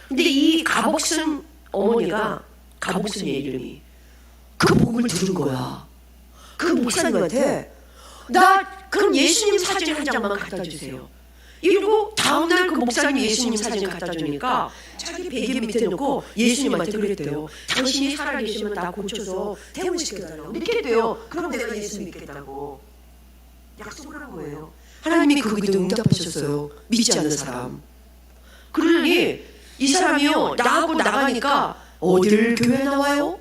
Speaker 1: 근데 이 가복순 어머니가 가복순의 이름이 그 복음을 들은 거야. 그 목사님한테 그럼 예수님 사진 한 장만 갖다 주세요. 이러고 다음날 그 목사님이 예수님 사진 갖다 주니까 자기 베개 밑에 놓고 예수님한테 그랬대요. 당신이 살아계시면 나 고쳐서 퇴원시켜달라고. 믿겠대요. 그럼 내가 예수 믿겠다고 약속을 한 거예요. 하나님이 거기도 응답하셨어요. 믿지 않는 사람. 그러니 이 사람이요 나하고 나가니까 어딜 교회 나와요?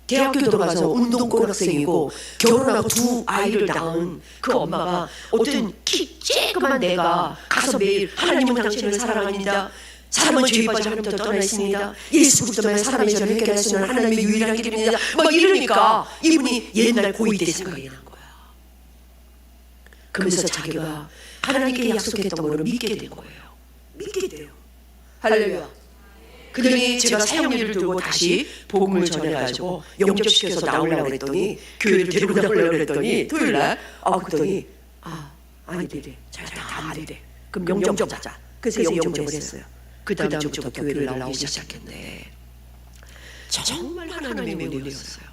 Speaker 1: 대학교 들어가서 운동권 학생이고 결혼하고 2 아이를 낳은 그 엄마가 어떤 키 쬐그만 내가 가서 매일 하나님은 당신을 사랑합니다. 사람은 죄에 빠져 하나님부터 떠나 있습니다. 예수 그리스도만 사람의 죄를 해결할 수 있는 하나님의 유일한 길입니다. 막 이러니까 이분이 옛날 고이 때 생각이 난 거야. 그러면서 자기가 하나님께 약속했던 거를 믿게 된 거예요. 믿게 돼요. 할렐루야. 그러니 제가 사형리를 들고 다시 복음을 전해가지고 영접시켜서 나오려고 그랬더니 교회를 데리고 나오려고 그랬더니 토요일날 그랬더니 아니래 잘 안 되래. 그럼 영접하자. 그래서 영접을 했어요. 그 다음 주부터 교회를 나오기 시작했네. 정말 하나님의 은혜였어요.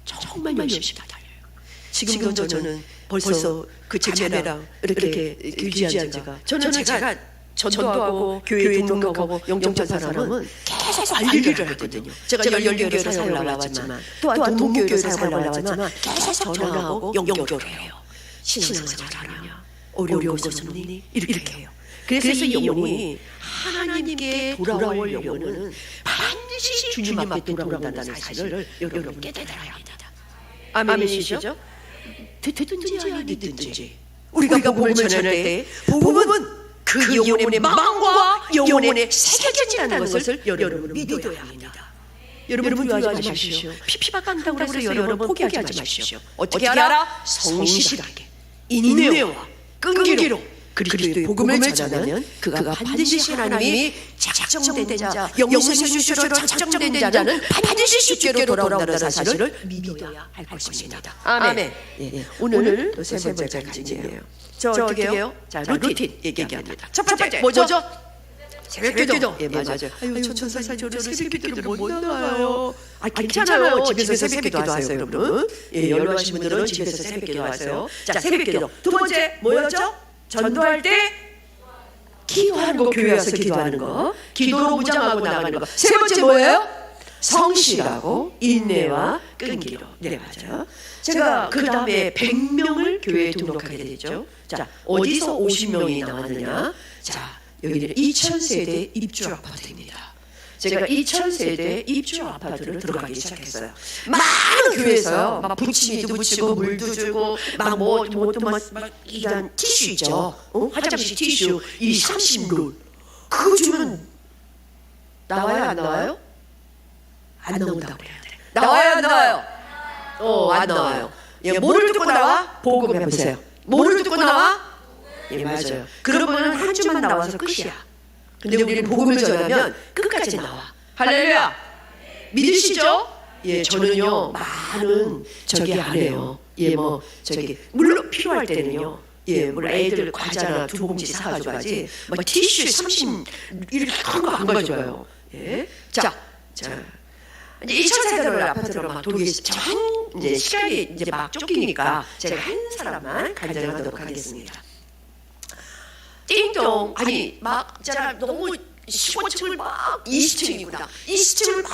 Speaker 1: 정말 열심히 달려요. 지금도 저는 벌써 그 자매랑 이렇게 유지한 지가 저는 제가 전도하고 교회에 등록하고 영접한 사람은 계속 관리를 하거든요. 제가 열린교회로 사역을 나왔지만 또한 동교회로 사역을 나왔지만 계속 전화하고 연결을 해요. 신앙생활 하느냐? 어려운 것은 없니? 이렇게 해요. 그래서 이 영혼이 하나님께 돌아올 영혼은 반드시 주님 앞에 돌아온다는 사실을 여러분 깨달아야 합니다. 아멘이시죠? 듣든지 아니든지 우리가 복음을 전할 때 복음은 그 영혼의 마음과 영혼에 새겨진다는 것을 여러분은 믿어야 합니다. 여러분 두려워하지 마십시오. 피피가 간다고 해서 여러분 포기하지 마십시오. 어떻게 하라? 성실하게 인내와 끈기로 그리스도의 복음을 전하면 그가 반드시 하나님이 작정된 자, 영생의 주시로 작정된 자는 반드시 주께로 돌아온다는 사실을 믿어야 할 것입니다. 아멘. 오늘 세 번째 간증이에요. 저 어떻게 해요? 자, 루틴 얘기합니다. 첫 번째 뭐죠? 새벽기도. 예, 맞아요. 아유, 천사님 저는 새벽기도를 못 나가요. 괜찮아요. 집에서 새벽기도 하세요, 여러분. 예, 연로하신 분들은 집에서 새벽기도 하세요. 자, 새벽기도. 두 번째 뭐였죠? 전도할 때 기도하는 거, 교회 와서 기도하는 거, 기도로 무장하고 나가는 거. 세 번째 뭐예요? 성실하고 인내와 끈기로. 네, 맞아요. 제가 그 다음에 100명을 교회에 등록하게 됐죠. 자, 어디서 50명이 나왔느냐? 자, 여기는 2000세대 입주 아파트입니다. 제가 2000세대 입주 아파트를 들어가기 시작했어요. 많은 교회에서요, 막 부침이도 붙이고 물도 주고 막 이런 티슈 있죠. 화장실 티슈 이 30롤 그거 주면 나와요, 안 나와요? 안 나온다고 그래야 돼. 나와요, 안 나와요? 안 나와요. 예, 뭐를 듣고 나와? 복음 해보세요. 뭐를 듣고 나와? 예, 맞아요. 그러면 한 주만 나와서 끝이야. 근데 우리는 복음을 전하면 끝까지 나와. 할렐루야. 믿으시죠? 예, 저는요 많은 저기 안 해요. 예, 뭐 저기 물론 필요할 때는요. 예, 물론 애들 과자나 2봉지 사가지고 가지. 뭐 티슈 30 이렇게 큰 거 안 가져와요. 예, 자, 이제 2,000세대를 아파트로 막 돌기 이제 시간이 이제 막 쫓기니까 제가 한 사람만 간증하도록 하겠습니다. 띵동. 아니 막 제가 너무 15층을 막 20층이구나. 20층을 막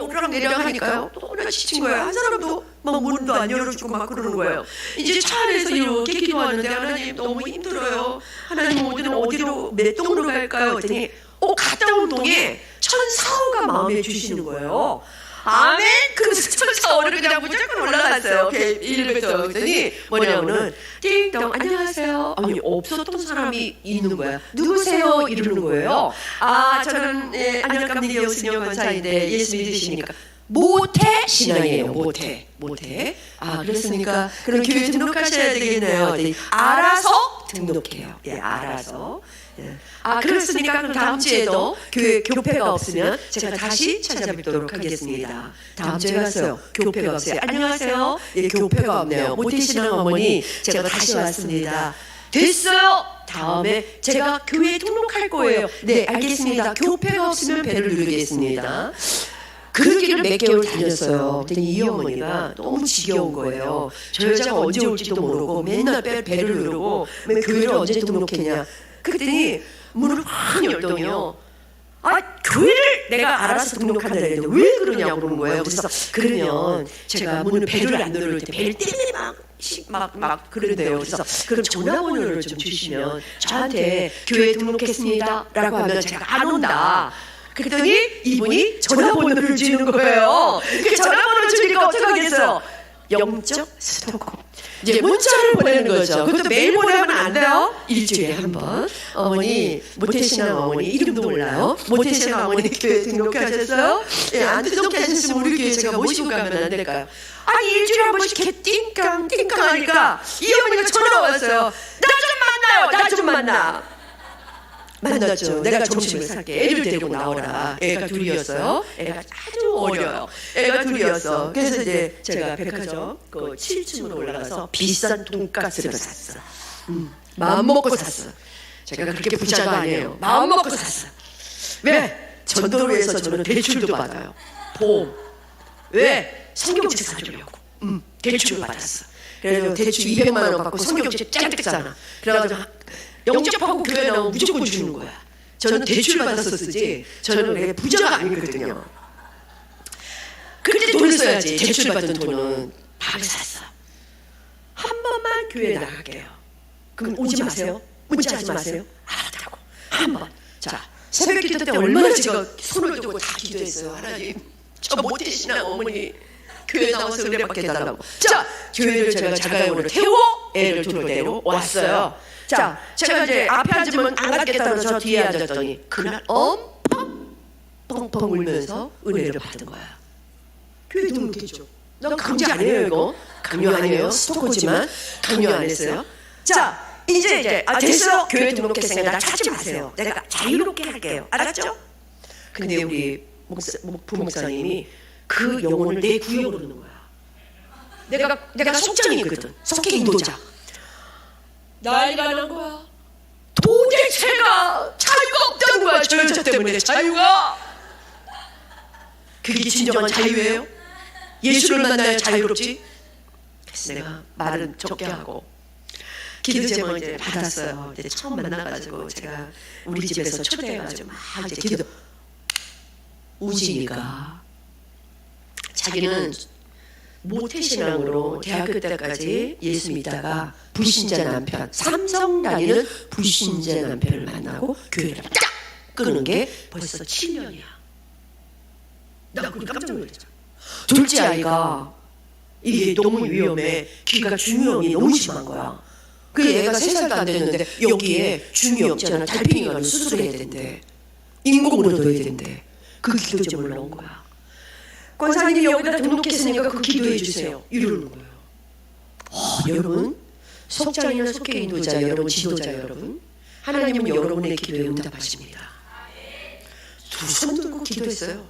Speaker 1: 오르락내리락 하니까요. 너무나 지친 거예요. 한 사람도 막 문도 안 열어주고 막 그러는 거예요. 이제 차 안에서 이렇게 기도하는데 하나님 너무 힘들어요. 하나님 오늘은 어디로 몇 동으로 갈까요? 그랬더니 갔다 온 동에 천사호가 마음에 주시는 거예요. 아멘. 그래서 천사호를 그냥 무조건 올라갔어요. 일부터 그랬더니 뭐냐면은 띵동 안녕하세요. 아니 없었던 사람이 있는 거야. 누구세요? 이러는 거예요. 저는 안녕갑니다 여순영 권사인데 예수 믿으시니까 모태 신앙이에요. 모태. 그랬으니까 그럼 교회 등록하셔야 되겠네요. 알아서 등록해요. 예, 알아서. 예. 그렇습니까? 그럼 다음 주에도 교회 교패가 없으면 제가 다시 찾아뵙도록 하겠습니다. 다음 주에 왔어요. 교패가 없어요. 안녕하세요. 예, 교패가 없네요. 모태신앙 어머니 제가 다시 왔습니다. 됐어요. 다음에 제가 교회에 등록할 거예요. 네, 알겠습니다. 교패가 없으면 배를 누르겠습니다. 그 길을 몇 개월 다녔어요. 그랬더니 이 어머니가 너무 지겨운 거예요. 저 여자가 언제 올지도 모르고 맨날 배를 누르고 맨 교회를 언제 등록했냐. 그랬더니 문을 확 열더니요. 교회를 내가 알아서 등록한다 했는데 왜 그러냐고 그러는 거예요. 그래서 그러면 제가 문을 배를 안 누를 때 배를 때문에 막 그런대요. 그래서 그럼 전화번호를 좀 주시면 저한테 교회에 등록했습니다 라고 하면 제가 안 온다. 그랬더니 이분이 전화번호를 주는 거예요. 그 전화번호를 주니까 어떻게 하겠어요? 영적 스토커. 이제 문자를 보내는 거죠. 그것도 매일 보내면 안 돼요. 일주일에 한 번. 어머니, 모태신앙 어머니 이름도 몰라요. 모태신앙 어머니 교회 등록하셨어요? 예, 안 등록하셨으면 우리 교회 제가 모시고 가면 안 될까요? 아니 일주일에 한 번씩 이렇게 띵깡 하니까 이 어머니가 전화가 왔어요. 나 좀 만나. 만났죠. 내가 점심을 살게. 애를 데리고 나오라. 애가 둘이었어요. 애가 아주 어려요. 애가 둘이었어. 그래서 이제 제가 백화점 그 7층으로 올라가서 비싼 돈가스를 샀어. 마음 먹고 샀어. 제가 그렇게 부자가 아니에요. 마음 먹고 샀어. 왜? 전도를 해서 저는 대출도 받아요. 보험. 왜? 성경책 사주려고. 대출을 받았어. 그래서 대출 200만 원 받고 성경책 짱 뜯잖아. 그래가지고 영접하고 교회 나오면 무조건 주는 거야. 저는 대출을 받아서 쓰지 저는 왜 부자가 아니거든요. 그때 돈을 써야지. 대출 받은 돈은 밥을 샀어. 한 번만 교회 나갈게요. 그럼 오지 마세요. 문자하지 마세요. 알았다고. 한 번. 자, 새벽 기도 때 얼마나 제가 손을 들고 다 기도했어요. 하나님, 저 모태신앙 어머니 교회 나와서 은혜 받게 해달라고. 자, 교회를 제가 자가용으로 태워 애를 둘을 데려왔어요. 자, 제가 이제 앞에 앉으면 안 갔겠다고 저 뒤에 앉았더니 그날 엄청 펑펑 울면서 은혜를 받은 거야. 교회 등록했죠. 너 강제 아니에요 이거? 강요 아니에요? 스토커지만 강요 안 했어요. 자, 이제 됐어. 교회 등록했으니까 나 찾지 마세요. 내가 자유롭게 할게요. 알았죠? 근데 우리 부목사님이 그 영혼을 내 구역으로 넣는 거야. 내가 속장이거든. 속행 인도자. 난리가 난 거야. 도대체가 자유가 없다는 거야. 저 여자 때문에 자유가. 그게 진정한 자유예요? 예수를 만나야 자유롭지? 그래서 내가 말은 적게 하고 기도 제목 이제 받았어요. 이제 처음 만나가지고 제가 우리 집에서 초대해가지고 막 이제 기도. 우진이가 자기는 모태신앙으로 대학교 때까지 예수 믿다가 불신자 남편, 삼성 다니는 불신자 남편을 만나고 교회를 딱 끄는 게 벌써 7년이야. 나 그게 깜짝 놀랐죠. 둘째 아이가 이게 너무 위험해. 귀가 중이염이 너무 심한 거야. 그 애가 3살도 안 됐는데 여기에 중이염 있잖아. 달팽이관을 수술해야 된대. 인공으로 넣어야 된대. 그 기도 제목을 넣은 거야. 권사님이 여기다 등록했으니까 그 기도해 주세요. 이러는 거예요. 여러분, 속장이나 속행 인도자 여러분, 지도자 여러분, 하나님은 여러분의 기도에 응답하십니다. 두 손 들고 기도했어요.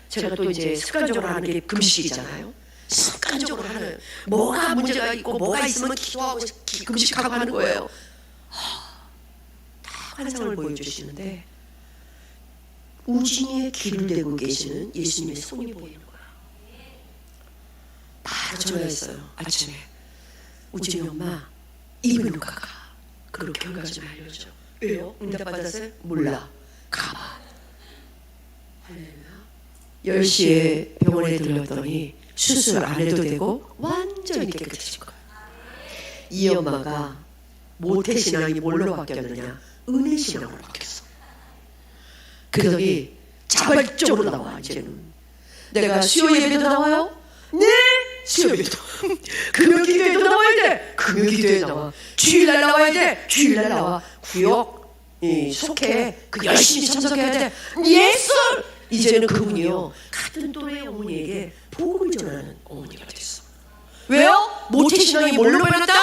Speaker 1: 제가 또 이제 습관적으로 하는 게 금식이잖아요. 습관적으로 하는 뭐가 문제가 있고 뭐가 있으면 기도하고 금식하고 하는 거예요. 다 환상을 보여주시는데 우진이의 길을 대고 계시는 예수님의 손이 보이는 거야. 바로 전화했어요. 아침에 우진이 엄마 이비인후과 가. 그리고 결과 좀 알려줘. 왜요? 응답 받았어요? 몰라. 가봐. 10시에 병원에 들렀더니 수술 안 해도 되고 완전히 깨끗해진 거야. 이 엄마가 모태신앙이 뭘로 바뀌었느냐? 은혜신앙으로 바뀌었어. 그러더니 자발적으로 나와. 이제는 내가 수요 예배도 나와요? 네, 수요 예배도. 금요 기도에도 나와야 돼. 금요 기도에 나와. 주일날 나와야 돼. 주일날 나와. 구역 속해. 그 열심히 참석해야 돼. 예수. 이제는 그분이요 같은 또래의 어머니에게 복음을 전하는 어머니가 됐어. 왜요? 모태신앙이 뭘로 변했다?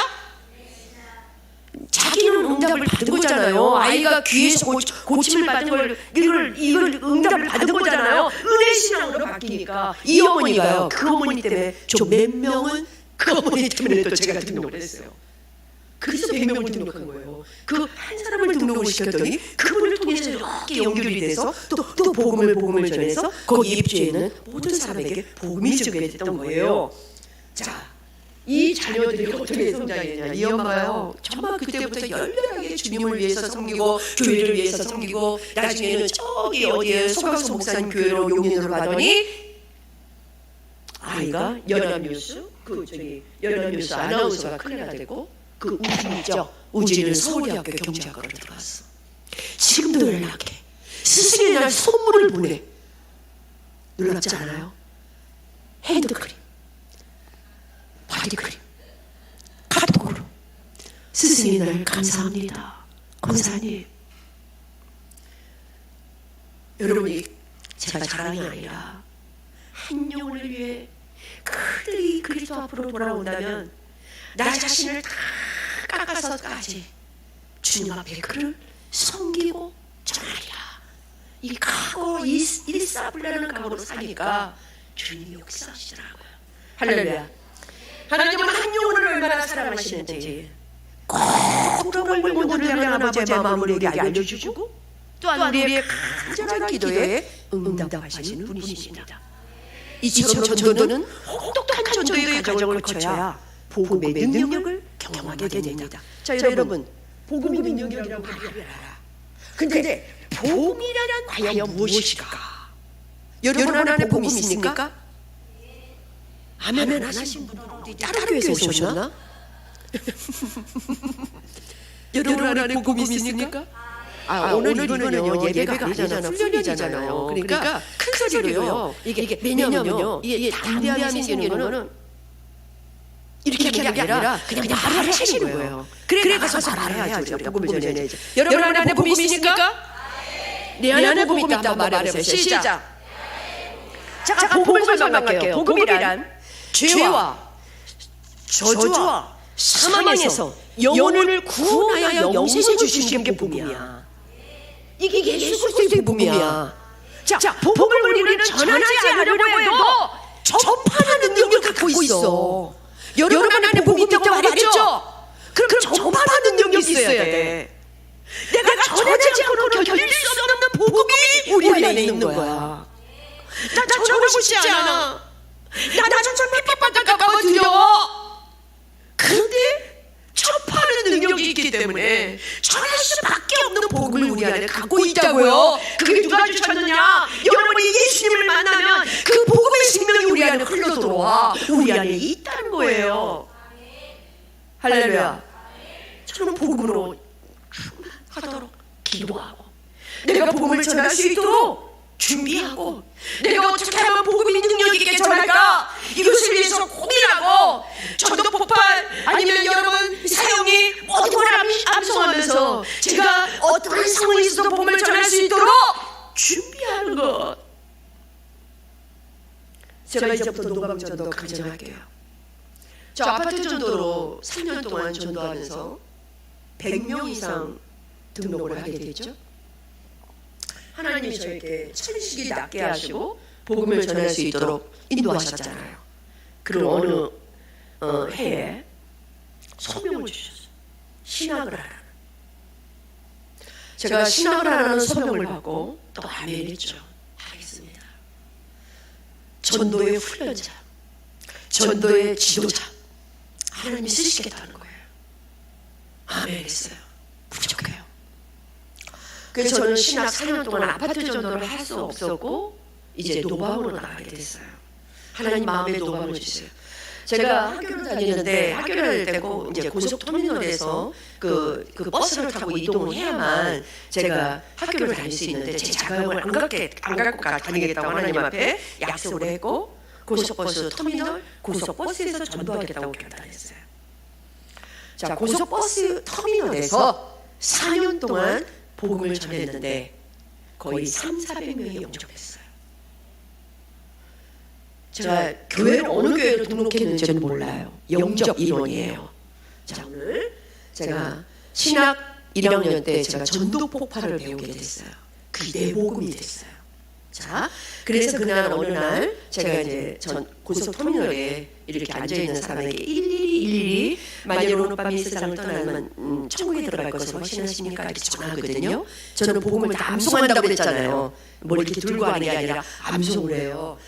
Speaker 1: 자기는 응답을 받은 거잖아요. 아이가 귀에서 고침을 받은 걸 이걸 응답을 받은 거잖아요. 은혜신앙으로 바뀌니까 이 어머니가요. 그 어머니 때문에 저 몇 명은 그 어머니 때문에 또 제가 등록을 했어요. 그래서 100명을 등록한 거예요. 그 한 사람을 등록을 시켰더니 그분을 통해서 이렇게 연결이 돼서 또 복음을 전해서 거기 입주에는 모든 사람에게 복음이 전개됐던 거예요. 자, 이 자녀들이 어떻게 성장했냐. 이 엄마가요 정말 그때부터 열렬하게 주님을 위해서 섬기고 교회를 위해서 섬기고 나중에는 저기 어디에 소강서 목사님 교회로 용인으로 가더니 아이가 연합뉴스 연합뉴스 아나운서가 큰애가 됐고 그 우진이죠. 우진이는 서울대학교 경제학과로 들어갔어. 지금도 연락해. 스승의 날 선물을 보내. 놀랍지 않아요? 핸드크림, 바디크림, 카톡으로 스승의 날 감사합니다. 권사님. 여러분이 제가 자랑이 아니라 한 영혼을 위해 그들이 그리스도 앞으로 돌아온다면 나 자신을 다 깎아서까지 주님 앞에 그를 섬기고 전하리라. 이 각오, 일사불란한 각오로 사니까 주님이 역사하시더라고요. 할렐루야. 하나님은 한 영혼을 얼마나 사랑하시는지 꼭 돌아올 영혼을 향한 아버지의 마음을 우리에게 알려주시고 또한 우리의 간절한 기도에 응답하시는 분이십니다. 이처럼 전도는 혹독한 전도의 과정을 거쳐야 복음의 능력을 경험하게 됩니다. 자, 여러분, 복음의 능력이라고 말을 알아. 근데 복음이란 과연 무엇일까? 여러분 안에 복음이 있습니까? 아멘 안 하신 분은 어디 다른 교회에서 오셨나? 여러분 안에 복음이 있습니까? 오늘 이거는요 예배가 아니잖아, 훈련이잖아요. 그러니까 큰 소리로요. 이게 왜냐면요, 이게 담대함이 생기는 거는 이렇게 하는 게 아니라 그냥 말을 하시는 거예요. 그래 가서 말해야죠. 우리가 복음을 전해야죠. 여러분 안에 복음이 있습니까? 내 안에 복음이 있다 말해보세요. 시작. 자, 복음을 설명할게요. 복음이란 죄와 저주와 사망에서 영혼을 구원하여 영생을 주시는 게 복음이야. 이게 예수 그리스도의 복음이야. 자, 복음을 우리는 전하지 않으려고 해도 전파하는 능력을 갖고 있어. 여러분 안에 복음이 있다고 말했죠? 그럼 전파하는 능력이 있어야 돼. 내가 전하지 않고는 견딜 수 없는 복음이 우리 안에 있는 거야. 나 전하고 싶지 않아. 나 정말 핍박받아 가까워 두려워. 그런데 전파하는 능력이 있기 때문에 전할 수밖에 없는 복음을 우리 안에 갖고 있다고요. 그게 누가 주셨느냐? 여러분이 예수님을 만나면 그 복음의 생명이 우리 안에 흘러 들어와 우리 안에 있다는 거예요. 할렐루야. 저는 복음으로 충만하도록 기도하고 내가 복음을 전할 수 있도록 준비하고 내가 어떻게 하면 복음이 능력 있게 전할까? 이것을 위해서 고민하고 전도 폭발 아니면 여러분 사형이 모든 걸 암송하면서 제가 어떠한 상황에 있어도 복음을 전할 수 있도록 준비하는 것. 제가 이제부터 노방전도 가정할게요. 저 아파트 전도로 3년 동안 전도하면서 100명 이상 등록을 하게 됐죠. 하나님이 저에게 천식이 낫게 하시고 복음을 전할 수 있도록 인도하셨잖아요. 그럼 어느 해에 소명을 주셨어요. 신학을 하라는. 제가 신학을 하라는 소명을 받고 또 아멘했죠. 하겠습니다. 전도의 훈련자, 전도의 지도자 하나님이 쓰시겠다는 거예요. 아멘했어요. 부족해요. 그래서 저는 신학 4년 동안 아파트 전도를 할 수 없었고 이제 노방으로 나가게 됐어요. 하나님 마음에 노방을 주세요. 제가 학교를 다니는데 학교를 다닐 때고 이제 고속터미널에서 그 버스를 타고 이동을 해야만 제가 학교를 다닐 수 있는데 제 자가용을 안 갖고 다니겠다고 하나님 앞에 약속을 했고 고속버스 터미널 고속버스에서 전도하겠다고 결단했어요. 자, 고속버스 터미널에서 4년 동안 복음을 전했는데 거의 300~400명이 영접했어요. 제가 교회를 어느 교회로 등록했는지는 몰라요. 영접 인원이에요. 자, 오늘 제가 신학 1학년 때 제가 전도 폭발을 배우게 됐어요. 그게 복음이 됐어요. 자, 그래서 그날 어느 날 제가 이제 고속터미널에 이렇게 앉아있는 사람에게 일일이 만일 오늘 밤 이 세상을 떠나면 천국에 들어갈 것을 확신하십니까? 이렇게 전하거든요. 저는 복음을 다 암송한다고 그랬잖아요. 뭘 이렇게 들고 하는 게 아니라 암송을 해요.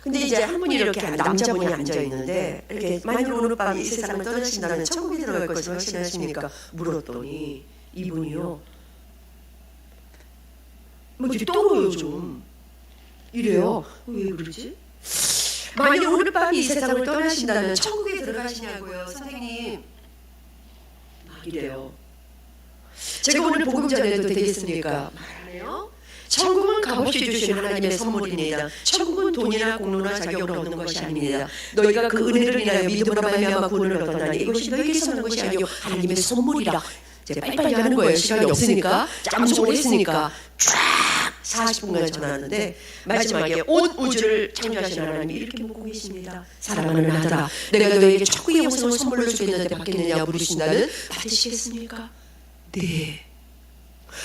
Speaker 1: 근데 이제 한 분이 이렇게 남자분이 앉아있는데 이렇게 만일 오늘 밤 이 세상을 떠나신다면 천국에 들어갈 것을 확신하십니까? 물었더니 이분이요. 뭐 이렇게 떨어요 좀. 이래요. 왜 그러지? 만일 오늘 밤 이 세상을 떠나신다면 천국에 들어가시냐고요, 선생님. 막 이래요. 제가 오늘 복음 전해도 되겠습니까? 말하네요. 천국은 값없이 주신 하나님의 선물입니다. 천국은 돈이나 공로나 자격으로 얻는 것이 아닙니다. 너희가 그 은혜를 인하여 믿음으로 말미암아 구원을 얻었나니 이것이 너희에게서 오는 것이 아니요 하나님의 선물이라. 이제 빨리빨리 하는 거예요. 시간이 없으니까. 짬송을 했으니까 쫙 40분간 전하는데 마지막에 온 우주를 창조하신 하나님이 이렇게 묻고 계십니다. 사랑하는 아들아, 내가 너에게 천국의 영생을 선물로 주겠는데 받겠느냐 물으신다는 받으시겠습니까? 네.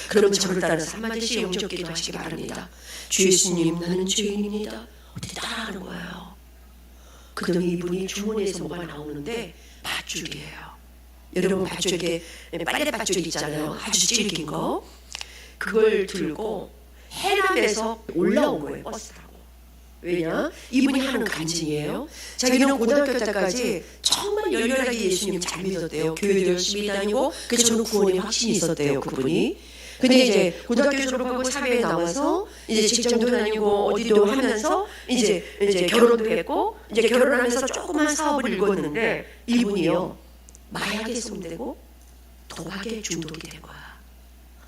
Speaker 1: 그러면 저를 따라서 한마디씩 영접 기도하시기 바랍니다. 주 예수님, 나는 죄인입니다. 어떻게 따라하는 거예요? 그러면 이분이 주머니에서 뭐가 나오는데 밧줄이에요. 여러분 밧줄에 빨래 밧줄 있잖아요. 아주 질긴 거. 그걸 들고 해남에서 올라온 거예요. 버스 타고. 왜냐? 이분이 하는 간증이에요. 자기는 고등학교 때까지 정말 열렬하게 예수님 잘 믿었대요. 교회도 열심히 다니고, 그래서 저는 구원의 확신이 있었대요, 그분이. 근데 이제 고등학교 졸업하고 사회에 나와서 이제 직장도 다니고 어디도 하면서 이제 결혼도 했고, 이제 결혼을 하면서 조그만 사업을 일궜는데 이분이요, 마약에 손대고 도박에 중독이 된 거야.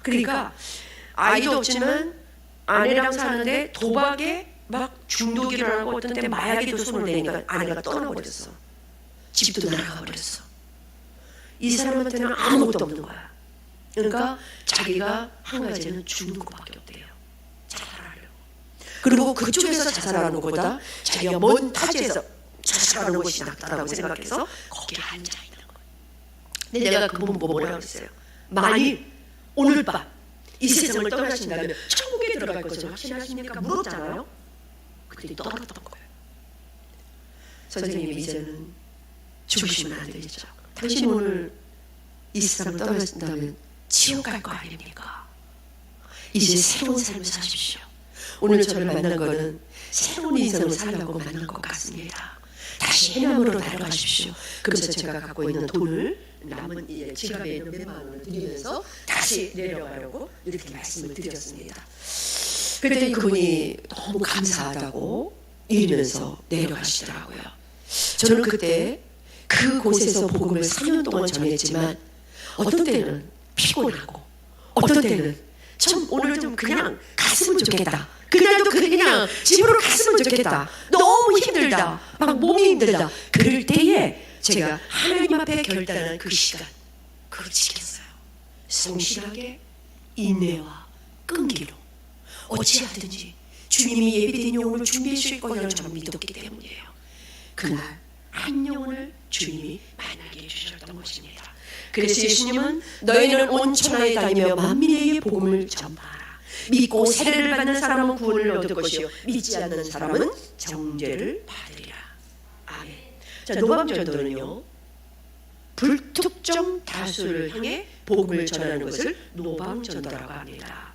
Speaker 1: 그러니까 아이도 없지만 아내랑 사는데 도박에 막 중독이 일어나고 어떤 때 마약에도 손을 대니까 아내가 떠나버렸어. 집도 나가 버렸어. 이 사람한테는 아무것도 없는 거야. 그러니까 자기가 한 가지는 죽는 것밖에 없대요. 자살하려고. 그리고 그쪽에서 자살하는 것보다 자기가 먼 타지에서 자살하는 것이 낫다라고 생각해서 거기에 앉아 있는 거야. 근데 내가 그분 보고 뭐라고 했어요? 만일 오늘 밤 이 세상을 떠나신다면 천국에 들어갈 것을 확신하십니까? 물었잖아요. 그때 떨었던 거예요. 선생님, 이제는 죽으시면 안 되겠죠. 당신 오늘 이 세상을 떠나신다면 지옥 갈 거 아닙니까? 이제 새로운 삶을 사십시오. 오늘 저를 만난 거는 새로운 인생을 살려고 만난 것 같습니다. 다시 해남으로 달아가십시오. 그래서 제가 갖고 있는 돈을 남은 지갑에 있는 몇만 원을 드리면서 다시 내려가려고 이렇게 말씀을 드렸습니다. 그랬더니 그분이 너무 감사하다고 이러면서 내려가시더라고요. 저는 그때 그곳에서 복음을 4년 동안 전했지만 어떤 때는 피곤하고 어떤 때는 참 오늘 좀 그냥 갔으면 좋겠다. 그날도 그냥 집으로 갔으면 좋겠다. 너무 힘들다. 막 몸이 힘들다. 그럴 때에 제가 하나님 앞에 결단한 그 시간, 그걸 지켰어요. 성실하게 인내와 끈기로 어찌하든지 주님이 예비된 영혼을 준비해 주실 거라는 저는 믿었기 때문이에요. 그날 한 영혼을 주님이 만나게 해주셨던 것입니다. 그래서 예수님은 너희는 온 천하에 다니며 만민에게 복음을 전파하라. 믿고 세례를 받는 사람은 구원을 얻을 것이요 믿지 않는 사람은 정죄를 받으리라. 아멘. 자, 노방전도는요, 불특정 다수를 향해 복음을 전하는 것을 노방전도라고 합니다.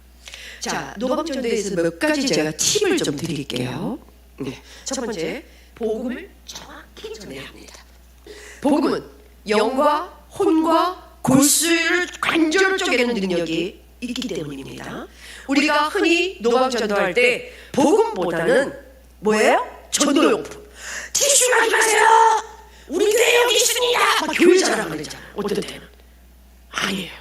Speaker 1: 자, 노방전도에서 몇 가지 제가 팁을 좀 드릴게요. 네. 첫 번째, 복음을 정확히 전해야 합니다. 복음은 영과 혼과 골수를 관절을 쪼개는 능력이 있기 때문입니다. 우리가 흔히 노방전도할 때 복음보다는 뭐예요? 전도용품. 티슈 가져가세요. 우리 교회 여기 있습니다. 막 교회 자랑을 하잖아. 어떤 때는 아니에요.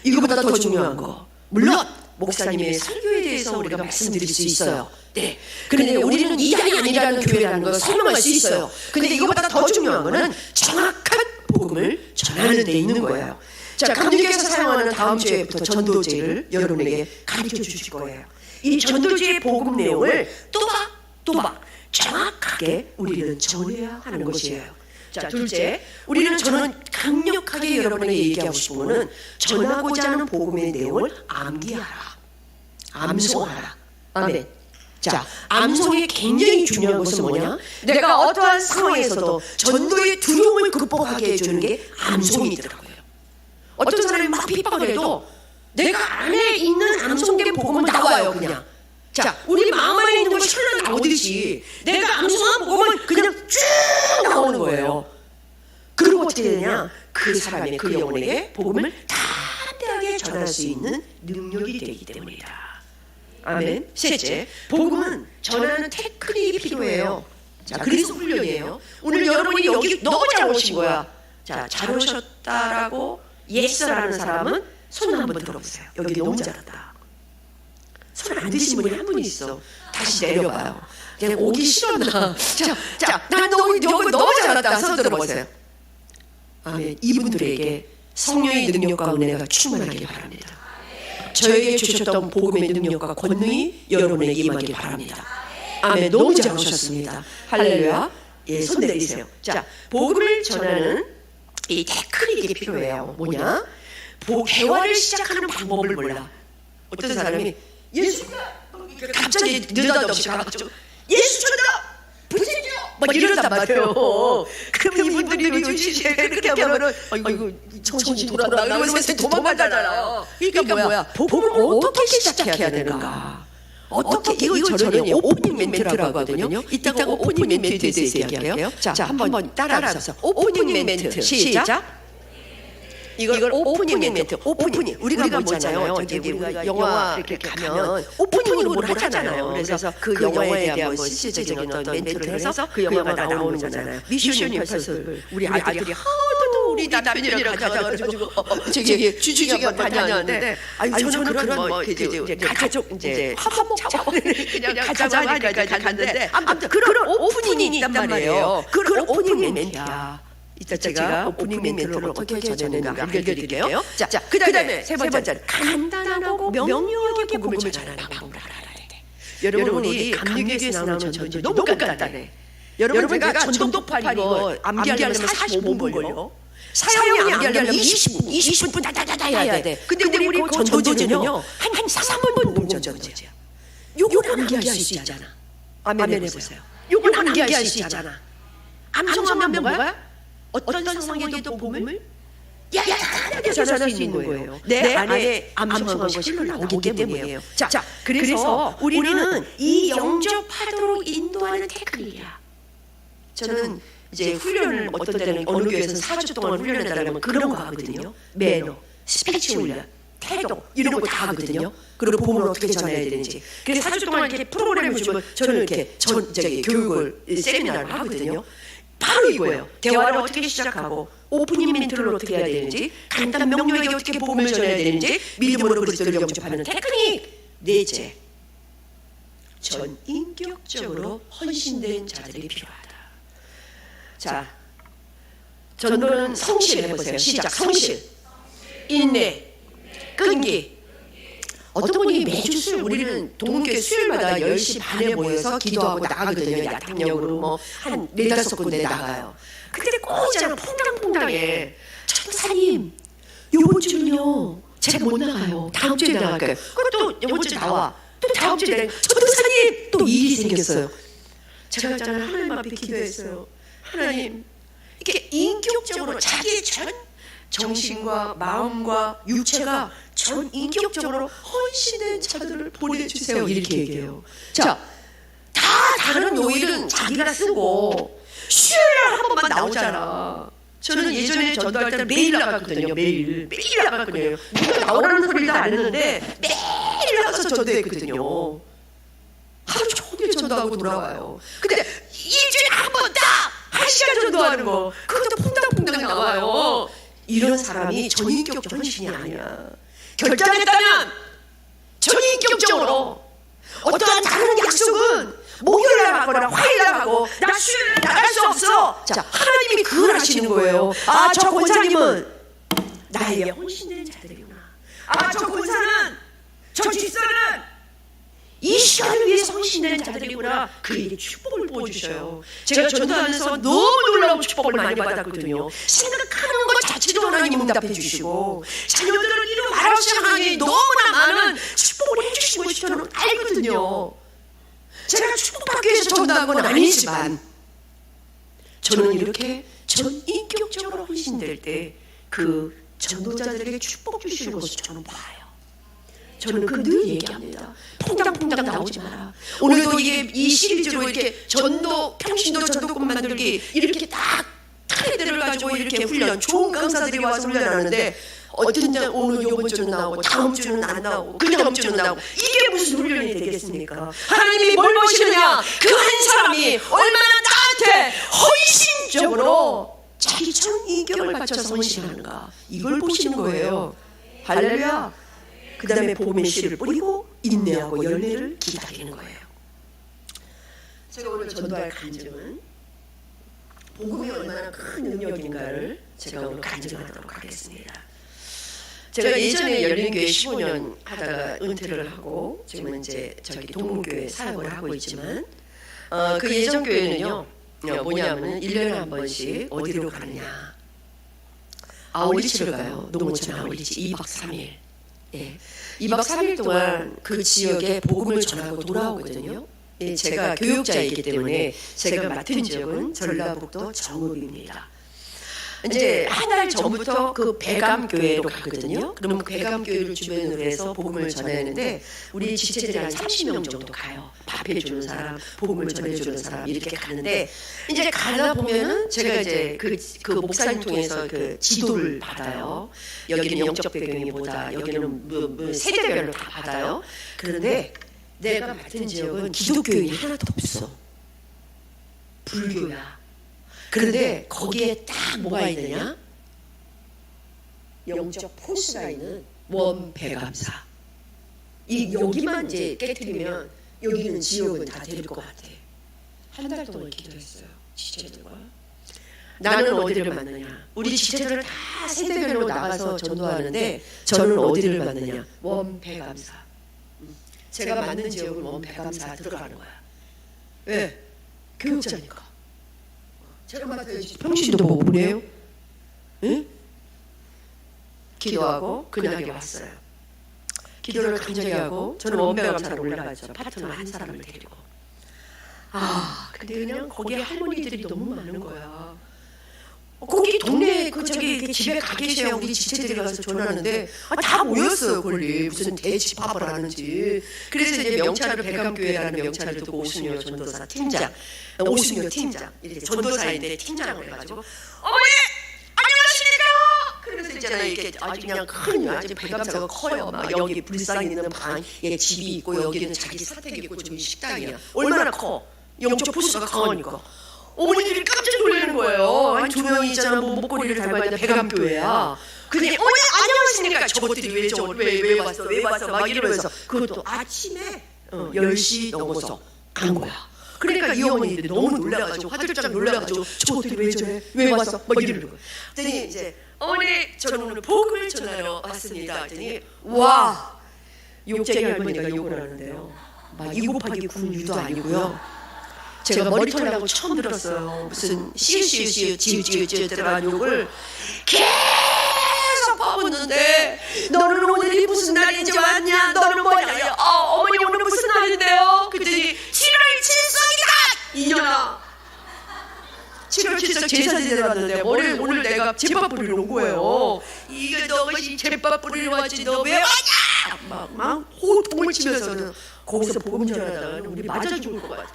Speaker 1: 이거보다 더 중요한 거, 물론 목사님의 설교에 대해서 우리가 말씀드릴 수 있어요. 네. 그런데 우리는 이단이 아니라는 교회라는 걸 설명할 수 있어요. 근데 이거보다 더 중요한 거는 정확한 복음을 전하는 데 있는 거예요. 자, 감독님께서 사용하는 다음 주에부터 전도제를 여러분에게 가르쳐 주실 거예요. 이 전도제의 복음 내용을 또박 정확하게 우리는 전해야 하는 것이에요. 자, 둘째, 저는 강력하게 여러분에게 얘기하고 싶은 거는 전하고자 하는 복음의 내용을 암기하라. 암송하라. 아멘. 자, 암송이 굉장히 중요한 것은 뭐냐? 내가 어떠한 상황에서도 전도의 두려움을 극복하게 해주는 게 암송이더라고요. 어떤 사람이 막 핍박을 해도 내가 안에 있는 암송된 복음은 나와요, 그냥. 자, 우리 마음 안에 있는 것이 흘러나오듯이 내가 암송한 복음은 그냥 쭉 나오는 거예요. 그리고 어떻게 되냐? 그 사람의 그 영혼에게 복음을 담대하게 전할 수 있는 능력이 되기 때문이다. 아멘. 셋째, 복음은 전하는 테크닉이 필요해요. 자, 그리스도 훈련이에요. 오늘 여러분이 여기 너무 잘 오신 거야. 자, 잘 오셨다라고 예스라는 사람은 손 한번 들어보세요. 여기 너무 잘한다. 손 안 드신 분이 한 분 있어. 다시 내려봐요. 그냥 오기 싫었나. 자, 난 여기 너무 잘한다. 손 들어보세요. 아멘. 이분들에게 성령의 능력과 은혜가 충만하길 바랍니다. 저에게 주셨던 복음의 능력과 권능이 여러분에게 임하길 바랍니다. 아멘. 너무 잘 오셨습니다. 할렐루야. 예, 손 내리세요. 자, 복음을 전하는 이 테크닉이 필요해요. 뭐냐? 대화를 시작하는 방법을 몰라. 어떤 사람이 예수가 갑자기 느닷없이 가가지고 예수 천다! 부지죠! 막 이런단 말이에요. 그럼 이분들이 요즘 그렇게 하면은 아이고 정신이 돌아라 이러면서 도망가잖아요. 그러니까 뭐야? 복음을 어떻게 시작해야 되는가? 어떻게 이걸 저는 오프닝 멘트라고 하거든요. 이따가 오프닝 멘트에 대해서 얘기할게요. 자, 한번 따라하셔서 오프닝 멘트 시작. 이걸 오프닝 멘트. 오프닝. 우리가 뭐 있잖아요. 저기 우리가 영화 이렇게 가면 오프닝으로 뭘 하잖아요. 그래서 그 영화에 대한 뭐 실질적인 어떤 멘트를 해서 그 영화가 나오는 거잖아요. 미션 임파서블. 우리 아들이 하도 우리 남편이랑 가져가지고 저기 주주가 다녔는데, 아니 저는 그런 뭐 이제 가족 이제 화목차원 그냥 가자고 하니까 갔는데, 아무튼 그런 오프닝이 있단 말이에요. 그런 오프닝 멘트야. 이따 제가 오프닝 멘트를 어떻게 전하는가 알려드릴게요. 자, 그다음에 세 번째, 간단하고 명료하게 복음을 전하는 방법을 알아야 돼. 여러분, 우리 감리교에서 나오는 전도 너무 간단해. 여러분, 제가 전도팔 이거 암기하려면 45분 걸려. 사용이 암기하려면 20분 다다다다 해야 돼. 근데 우리 그 전도제는요 한 3분 복음 전도제야. 요걸 암기할 수 있잖아. 아멘 해보세요. 요걸 암기할 수 있잖아. 암송하면 뭐야? 어떤 상황에도 복음을 야야하게 전할 수 있는 거예요. 내 안에 암송한 것이 흘러나오기 때문이에요. 자, 그래서 우리는 이 영적 파도로 인도하는 테크닉이야. 저는 이제 훈련을 어떤 때는 어느 교회에서는 4주 동안 훈련해달라면 그런 거 하거든요. 매너, 스피치 훈련, 태도 이런 거 다 하거든요. 그리고 복음을 어떻게 전해야 되는지. 그래서 4주 동안 이렇게 프로그램을 주면 저는 이렇게 교육을 세미나를 하거든요. 바로 이거예요. 대화를 어떻게 시작하고 오프닝 멘트를 어떻게 해야 되는지, 간단 명료하게 어떻게 복음을 전해야 되는지, 믿음으로 그리스도를 영접하는 테크닉. 넷째, 전인격적으로 헌신된 자들이 필요하다. 자, 전도는 성실 해보세요. 시작. 성실, 인내, 끈기. 어떤 분이 매주 우리는 동문교회 수요일마다 10시 반에 모여서 기도하고 나가거든요. 야탕역으로 뭐 한 4-5군데 나가요. 근데 꼭 있잖아, 퐁당퐁당해. 전도사님, 요번 주는요 제가 못 나가요. 다음 주에 나갈까요? 그것도 요번 주 나와. 또 다음 주에 전도사님 또 일이 생겼어요. 제가 있잖아요, 하나님 앞에 기도했어요. 하나님, 이렇게 인격적으로 자기의 전 정신과 마음과 육체가 전 인격적으로 헌신된 자들을 보내주세요. 이렇게 얘기해요. 자, 다 다른 요일은 자기가 쓰고 수요일날 한 번만 나오잖아. 저는 예전에 전도할 때는 매일 나갔거든요. 매일 나갔거든요. 누가 나오라는 소리도 안 했는데 매일 나가서 전도했거든요. 하루 종일 전도하고 돌아와요. 근데 일주일에 한 번 딱 1시간 전도하는 거, 그것도 퐁당퐁당 나와요. 이런 사람이 전인격적 헌신이 아니야. 결정했다면 전인격적으로, 어떠한 다른 약속은 목요일날 하거나 화요일날 하고 나 수요일에 나갈 수 없어. 자, 하나님이 그걸 하시는 거예요. 아, 저 권사님은 나에게 헌신된 자들이구나. 아, 저 권사는, 저 집사는 이 시간을 위해서 헌신된 자들이구나. 그에게 축복을 보여주셔요. 제가 전도하면서 너무 놀라운 축복을 많이 받았거든요. 생각하는 것 자체도 하나님 응답해 주시고, 자녀들을 이루 말없이 하나님이 너무나 많은 축복을 해주신 것이 저는 알거든요. 제가 축복받기 위해서 전도한 건 아니지만, 저는 이렇게 전인격적으로 헌신될 때 그 전도자들에게 축복 주시는 것을 저는 봐요. 저는 그 늘 얘기합니다. 퐁당퐁당 나오지 마라. 오늘도 이게 이 시리즈로 이렇게 전도, 평신도 전도권 만들기 이렇게 딱 틀에들을 가지고 이렇게 훈련, 좋은 강사들이 와서 훈련하는데, 어떤 날 오늘 요번 주는 나오고 다음 주는 안 나오고 그 다음 주는 나오고, 이게 무슨 훈련이 되겠습니까? 하나님이 뭘 보시느냐? 그 한 사람이 얼마나 나한테 헌신적으로 자기 전 인격을 바쳐서 헌신하는가, 이걸 보시는 거예요. 할렐루야. 그 다음에 복음의 씨를 뿌리고 인내하고 열매를 기다리는 거예요. 제가 오늘 전도할 간증은 복음이 얼마나 큰 능력인가를 제가 오늘 간증하도록 하겠습니다. 제가 예전에 열린교회 15년 하다가 은퇴를 하고 지금은 이제 저기 동문교회 사역을 하고 있지만, 그 예전 교회는요 뭐냐면은 1년에 한 번씩 어디로 가느냐, 아울리치를 가요. 농어촌 아울리치 2박 3일. 예, 2박 3일 동안 그 지역에 복음을 전하고 돌아오거든요. 예, 제가 교육자이기 때문에 제가 맡은 지역은 전라북도 정읍입니다. 이제 한 달 전부터 그 배감교회로 가거든요. 그러면 그 배감교회를 주변으로 해서 복음을 전하는데 우리 지체들이 한 30명 정도 가요. 밥해주는 사람, 복음을 전해주는 사람 이렇게 가는데 이제 가다 보면은 제가 이제 그 목사님 통해서 그 지도를 받아요. 여기는 영적 배경이 뭐다, 여기는 뭐 세대별로 다 받아요. 그런데 내가 맡은 지역은 기독교인이 하나도 없어. 불교야. 그런데 거기에 딱 뭐가 있느냐? 영적 포스가 있는 원배감사. 이 여기만 이제 깨트리면 여기는 지역은 다 될 것 같아. 한 달 동안 기도했어요. 지체들과. 나는 어디를 만나냐? 우리 지체들을 다 세대별로 나가서 전도하는데 저는 어디를 만나냐? 원배감사. 제가 맞는 지역은 원배감사 들어가는 거야. 왜? 교육자니까. 제가 맡아야지. 평신도 뭐 보내요? 응? 기도하고 그날에 왔어요. 기도를 간절히 하고 저는 원배감사로 올라가죠. 파트너 한 사람을 데리고. 근데 그냥 거기에 할머니들이 너무 많은 거야. 거기 동네 저기 집에 가 계셔야 우리 지체들이 가서 전하는데 다 모였어요. 거기 무슨 대집합을 하는지. 그래서 이제 명찰을 배감교회라는 명찰을 두고 오순여 전도사 팀장, 오순여 팀장 이렇게 전도사인데 팀장을 해가지고 어머니 안녕하십니까? 그래서 있잖아요. 이렇게 아주 그냥 큰 아주 배감사가 커요. 막 여기 불상 있는 방에 집이 있고 여기는 자기 사택이 있고 좀 식당이야. 얼마나 커? 영적 포스가 강하니까. 어머니들이 깜짝 놀라는 거예요. 아니 조명이 있잖아. 뭐 목걸이를 달고 있는 배감교회야. 근데 어머니 안녕하십니까? 저것들이 왜 왔어? 막 이러면서 그것도 아침에 10시 넘어서 간 거야. 그러니까 이 어머니들이 너무 놀라가지고 화들짝 놀라가지고 저것들이 왜 저래? 왜 왔어? 막 이러는 거야. 그랬더니 이제 어머니 저는 오늘 복음을 전하러 왔습니다. 그랬더니 와 욕쟁이 할머니가 욕을 하는데요. 막 2 곱하기 9는 유도 아니고요. 제가 머리털라고 처음 들었어요. 무슨 지읒 들어간 욕을 계속 퍼붓는데 너는 오늘이 무슨 날인지 왔냐? 너는 뭐냐? 어머니 오늘 무슨 날인데요? 그랬더니 7월 7석이다! 이년아 7월 7석 제사 지내러 왔는데 오늘 내가 제밥 뿌리러 온 거예요. 이게 너가 제밥 뿌리러 왔지 너 왜 왔냐? 막 호통을 치면서는 거기서 복음 전하다가 우리 맞아 죽을 것 같아.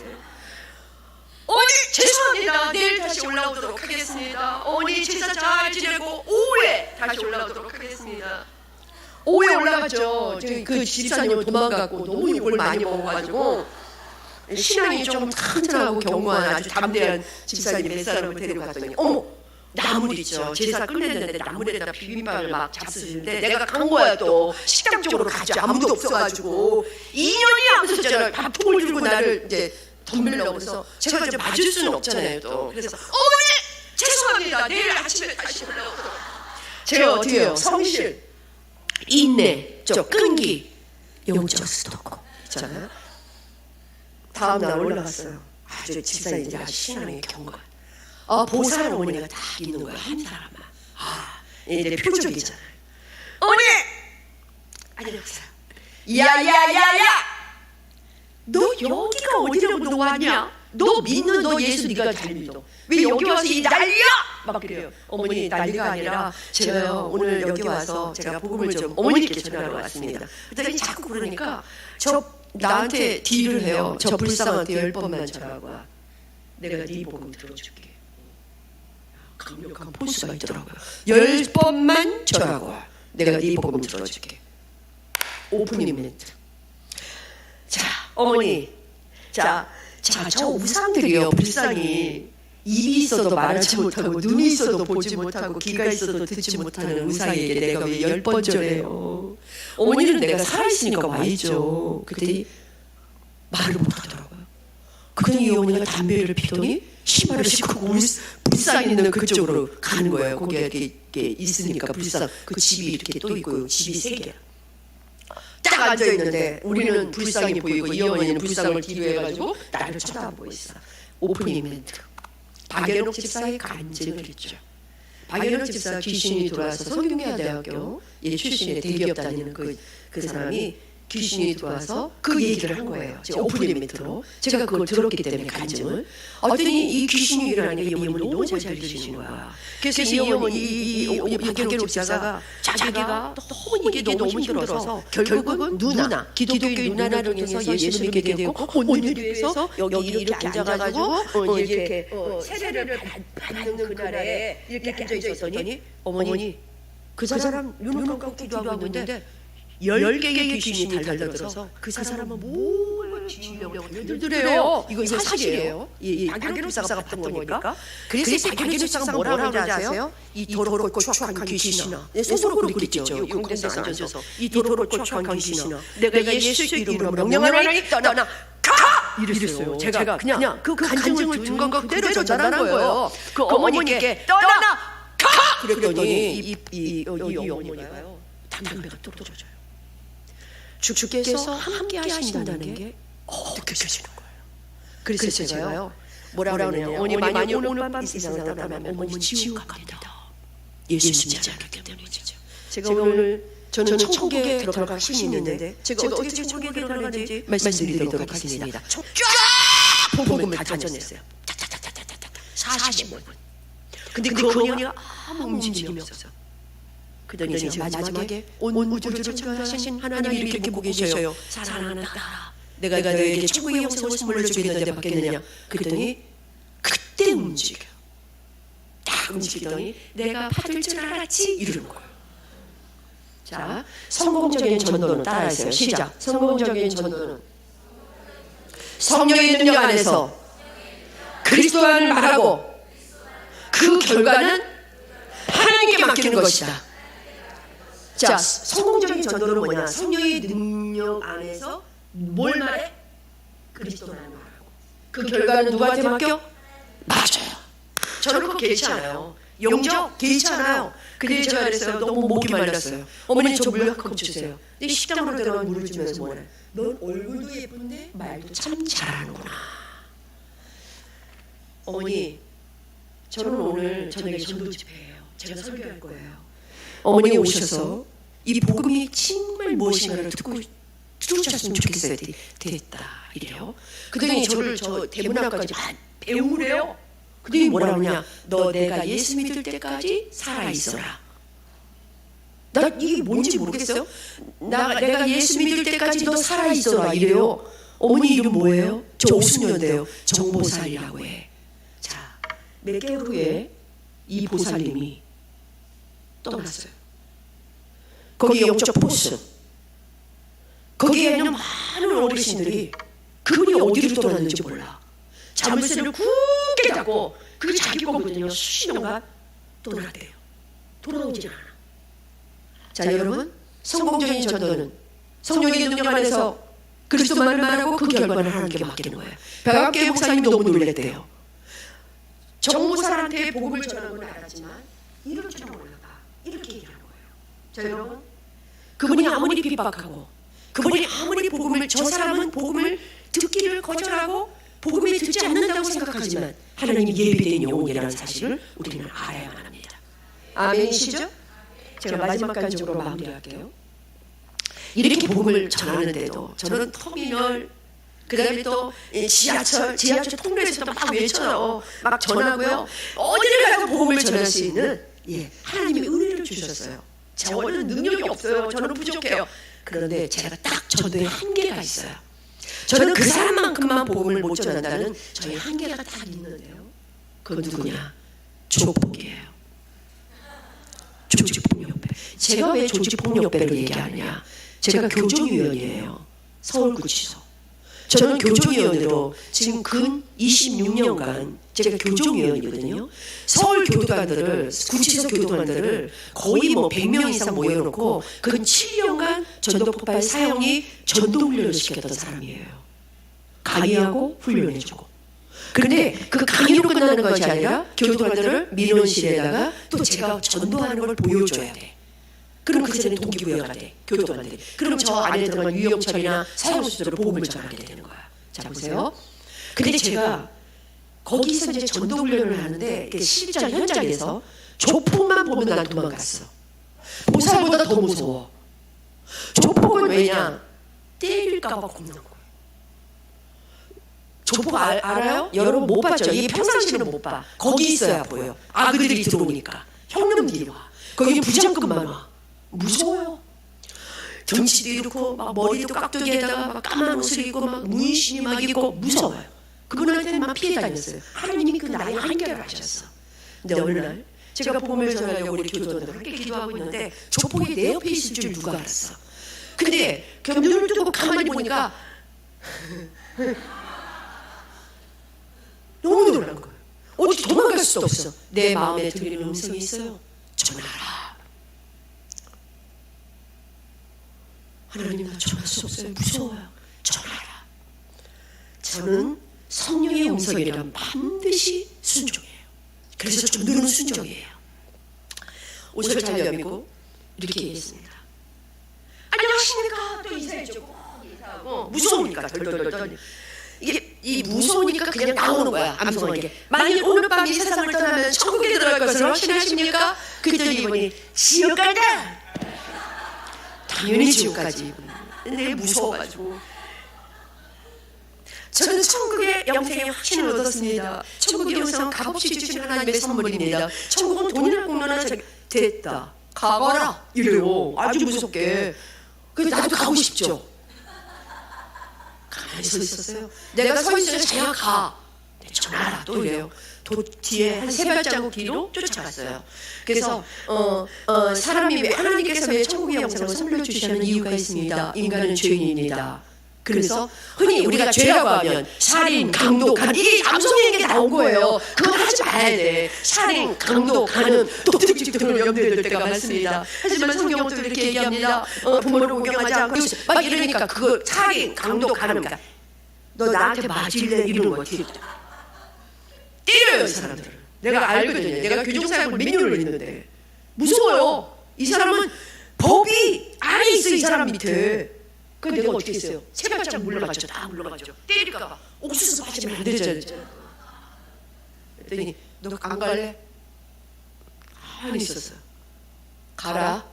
Speaker 1: 어머니 죄송합니다. 내일 다시 올라오도록 하겠습니다. 어머니 제사 잘 지내고 오후에 다시 올라오도록 하겠습니다. 오후에 올라갔죠. 그 집사님은 도망갔고 너무 욕을 많이 먹어가지고 신앙이 좀 튼튼하고 견고한 아주 담대한 집사님 몇 사람을 데리고 갔더니 어머 나물 있죠. 제사 끝냈는데 나물에다 비빔밥을 막 잡수시는데 내가 간 거야. 또 식당 쪽으로 가죠. 아무도 없어가지고 2년이 앞섰잖아요. 밥통을 들고 나를 이제 덤빌려고 해서 제가 이제 맞을 수는 없잖아요. 또 그래서 어머니 죄송합니다. 내일 아침에 다시 올라오도록. 제가 어떻게 해요? 성실, 인내, 끈기, 영적 스토커 있잖아요. 다음 날 올라갔어요. 아주 집사님 이제 아주 신앙의 경관. 보살 어머니가 다 있는 거야. 한 사람만. 이제 표적이잖아요. 어머니 안녕하세요. 야야야야 너 여기가 어디라고 너 왔냐? 너 믿는 너 예수 네가 잘 믿어. 왜 여기 와서 이 난리야? 막 그래요. 어머니 난리가 아니라 제가요 오늘 여기 와서 제가 복음을 좀 어머니께 전하러 왔습니다. 그랬더니 자꾸 그러니까 나한테 딜을 해요. 저 불쌍한테 10번만 전하고 와. 내가 네 복음 들어줄게. 강력한 포스가 있더라고요. 10번만 전하고 와. 내가 네 복음 들어줄게. 오프닝 멘트. 자, 어머니. 자, 저 우상들이요. 불쌍히 입이 있어도 말하지 못하고 눈이 있어도 보지 못하고 귀가 있어도 듣지 못하는 우상에게 내가 왜 10번 전해요. 어머니는 내가 살아있으니까 와야죠. 그랬더니 말을 못하더라고요. 그랬더니 이 어머니가 담배를 피더니 신발을 신고 불상 있는 그쪽으로 가는 거예요. 거기에 이렇게 있으니까 불상 그 집이 이렇게 또 있고 집이 3개야. 딱 앉아있는데 우리는 불상이 보이고 이 어머니는 불상을 기도해가지고 나를 쳐다보고 있어. 오프닝 멘트. 박연옥 집사의 간증을 했죠. 박연옥 집사 귀신이 들어와서 성균관대학교 출신의 대기업 다니는 그 사람이 귀신이 들어와서 그 얘기를 한 거예요. 제가 오프닝 멘트로. 제가 그걸 들었기 때문에 간증을. 어떠니 이 귀신이 일어나는 게 이 어머니 너무 잘 들리시는 거야. 그래서 이 어머니 박예로 집사가 자기가 너무 이게 너무 힘들어서 결국은 누나, 기독교의 누나를 통해서 예수 믿게 되었고 온누리에서 여기 이렇게 앉아가지고 이렇게 세례를 받는 그날에 이렇게 앉아 있었더니 어머니 그 사람 눈을 감고 기도하고 있는데 10개의 귀신이 달려들어서 그 사람은 뭔가 진명을 달려들더래요. 이거 사실이에요. 박예로 집사가 봤던 거니까. 그래서 박예로 집사가 뭐라고 하는지 아세요? 이 더럽고 추악한 귀신아. 속으로 그랬겠죠. 용공대에서 앉아서 이 더럽고 추악한 귀신아. 내가 예수 이름으로 명령하노니 떠나 가! 이랬어요. 제가 그냥 그 간증을 듣는 거 그대로 전달한 거예요. 그 어머니께 떠나 가! 그랬더니 이 어머니가요. 담배가 뚝 떨어져요. 주께서 함께 하신다는 게 느껴지는 거예요. 그래서 제가요 뭐라고 하느냐, 어머니 많이 오늘 밤 이 세상을 떠나면 어머니 지옥 갑니다. 예수 믿지 않기 때문이죠. 제가 오늘 저는 천국에 들어갈 힘이 있는데 제가 어떻게 천국에 들어가는지 말씀드리도록 하겠습니다. 쫙 복음을 다 전했어요. 40분. 근데 그 어머니가 아무 움직임이 없어서. 그러더니 제가 마지막에 온 우주를 창조하신 하나님이 이렇게 보고 계셔요. 사랑하는 딸아, 내가 너에게 천국의 영생을 선물로 주겠는데 받겠느냐. 그랬더니 그때 움직여. 딱 움직이더니 내가 받을 줄 알았지 이러는 거예요. 자, 성공적인 전도는 따라하세요. 시작. 성공적인 전도는 성령의 능력 안에서 그리스도만을 말하고 그 결과는 하나님께 맡기는 것이다. 자, 성공적인 전도는 뭐냐? 성령의 능력 안에서 뭘 말해? 그리스도만을 말하고 그 결과는 누구한테 맡겨? 맞아요. 저는 그거 개의치 않아요. 영적 개의치 않아요. 근데 제가 그랬어요. 너무 목이 말랐어요. 어머니 저 물 한 컵 주세요. 근데 식당으로 들어가 물을 주면서 뭐래? 넌 얼굴도 예쁜데 말도 참 잘하는구나. 어머니, 저는 오늘 저녁에 전도 집회예요. 제가 설교할 거예요. 어머니 오셔서 이 복음이 정말 무엇인가를 듣고 들으셨으면 좋겠어요. 됐다 이래요. 그더니 저를 저 대문학까지 배우래요. 그더니 뭐라고 하냐? 너 내가 예수 믿을 때까지 살아있어라. 나 이게 뭔지 모르겠어요. 내가 예수 믿을 때까지 너 살아있어라 이래요. 어머니 이름 뭐예요? 저 오순년대요. 정보살이라고 해. 자, 몇 개월 후에 이 보살님이 떠났어요. 거기 영적 포스, 거기에 있는 많은 어르신들이 그분이 어디로 떠났는지 몰라. 자물쇠를 굳게 잡고 그게 자기 거거든요. 수십 년간 떠났대요. 돌아오질 않아. 자, 여러분, 성공적인 전도는 성령의 능력 안에서 그리스도만을 말하고 그 결과를 하나님께 맡기는 거예요. 백악계 목사님 너무 놀랬대요. 정보사한테 복음을 전한 건 알았지만 이렇게 몰라봐. 이렇게 얘기하는 거예요. 자, 여러분, 그분이 아무리 핍박하고 그분이 아무리 저 사람은 복음을 듣기를 거절하고 복음을 듣지 않는다고 생각하지만 하나님이 예비된 영혼이라는 사실을 우리는 알아야만 합니다. 아멘이시죠? 제가 마지막 간증으로 마무리할게요. 이렇게 복음을 전하는데도 저는 터미널, 그 다음에 또 지하철 통로에서도 막 외쳐요. 막 전하고요. 어디를 가도 복음을 전할 수 있는 하나님이 은혜를 주셨어요. 저는 능력이 없어요. 저는 부족해요. 그런데 제가 딱 전도에 한계가 있어요. 저는 그 사람만큼만 복음을 못 전한다는 저의 한계가 딱 있는데요. 그건 누구냐? 조폭이에요. 조직폭력배. 제가 왜 조직폭력배를 얘기하느냐? 제가 교정위원이에요. 서울구치소. 저는 교정위원으로 지금 근 26년간 제가 교정위원이거든요. 서울 교도관들을, 구치소 교도관들을 거의 100명 이상 모여놓고 근 7년간 전도폭발 사형이 전도훈련을 시켰던 사람이에요. 강의하고 훈련해주고. 그런데 그 강의로 끝나는 것이 아니라 교도관들을 민원실에다가 또 제가 전도하는 걸 보여줘야 돼. 그럼 그 전에 동기부여가 돼, 교도관들이. 그럼 저 안에 들어간 유영철이나 사형수들을 복음을 전하게 되는 거야. 자, 보세요. 근데 제가 거기서 이제 전도훈련을 하는데 실전 현장에서 조폭만 보면 난 도망갔어. 보살보다 더 무서워. 조폭은 왜냐? 때릴까봐 겁난 거예요. 조폭 알아요? 여러분 못 봤죠? 이 평상시는 못 봐. 거기 있어야 보여. 아그들이 들어오니까 형님들이 와. 거기 부장급만 와. 무서워요. 덩치도 이렇고 막 머리도 깍두기에다가 막 까만 옷을 입고 막 문신이 막 있고 무서워요. 그분한테는 막 피해 다녔어요. 하나님이 그 나의 한계를 아셨어. 근데 어느 날 제가 복음을 전하려고 우리 교도원들 함께 기도하고 있는데 조폭이 내 옆에 있을 줄 누가 알았어. 근데 그 눈을 뜨고 가만히 보니까 너무 놀란 거예요. 어디 도망갈 수도 없어. 내 마음에 들리는 음성이 있어요. 전하라. 하나님 나 전할 수 없어요. 무서워요. 전하라. 저는 성령의 음성이란 반드시 순종해요. 그래서 저는 순종이에요. 옷을 잘 여미고 이렇게 얘기했습니다. 안녕하십니까. 또 인사해주고 인사하고 무서우니까 덜덜덜 이게 이 무서우니까 그냥 나오는 거야. 암송하게. 만일 오늘 밤 이 세상을 떠나면 천국에 들어갈 것을 확신하십니까? 그랬더니 이분이 지옥 간다. 당연히 지옥까지. 근데 무서워가지고 저는 천국의 영생에 확신을 얻었습니다. 천국의 영생은 값없이 주신 하나님의 선물입니다. 천국은 돈이나 공로나 됐다. 가거라 이래요. 아주 무섭게. 그래서 나도 가고 싶죠. 가만히 서 있었어요. 내가 서 있어요. 자기가 가. 전하라 또 이래요. 뒤에 한 3발자국 뒤로 쫓아갔어요. 그래서 사람이 왜 하나님께서 왜 천국의 영생을 선물로 주시는 이유가 있습니다. 인간은 죄인입니다. 그래서 흔히 우리가 죄라고 하면 살인, 강도, 간 이게 암송에 나온 거예요. 그건 하지 말아야 돼. 살인, 강도, 간은 또 특징 등을 염두에 둘 때가 많습니다. 하지만 성경은 또 이렇게 얘기합니다. 부모를 공경하지 않고 막 이러니까 그거 살인, 강도, 간은 그러니까 너 나한테 맞을래? 이러는 거 어떻게 때려요 이 사람들을. 내가 알거든요. 내가 교정사역을 몇 년을 했는데 무서워요. 이 사람은 법이 안에 있어. 이 사람 밑에. 그럼 내가 어떻게 했어요? 3발짝 물러갔죠. 다 물러갔죠. 때릴까봐 옥수수 빠지면 안 되잖아요. 그랬더니 너 안 갈래? 가만히 있었어요. 가라.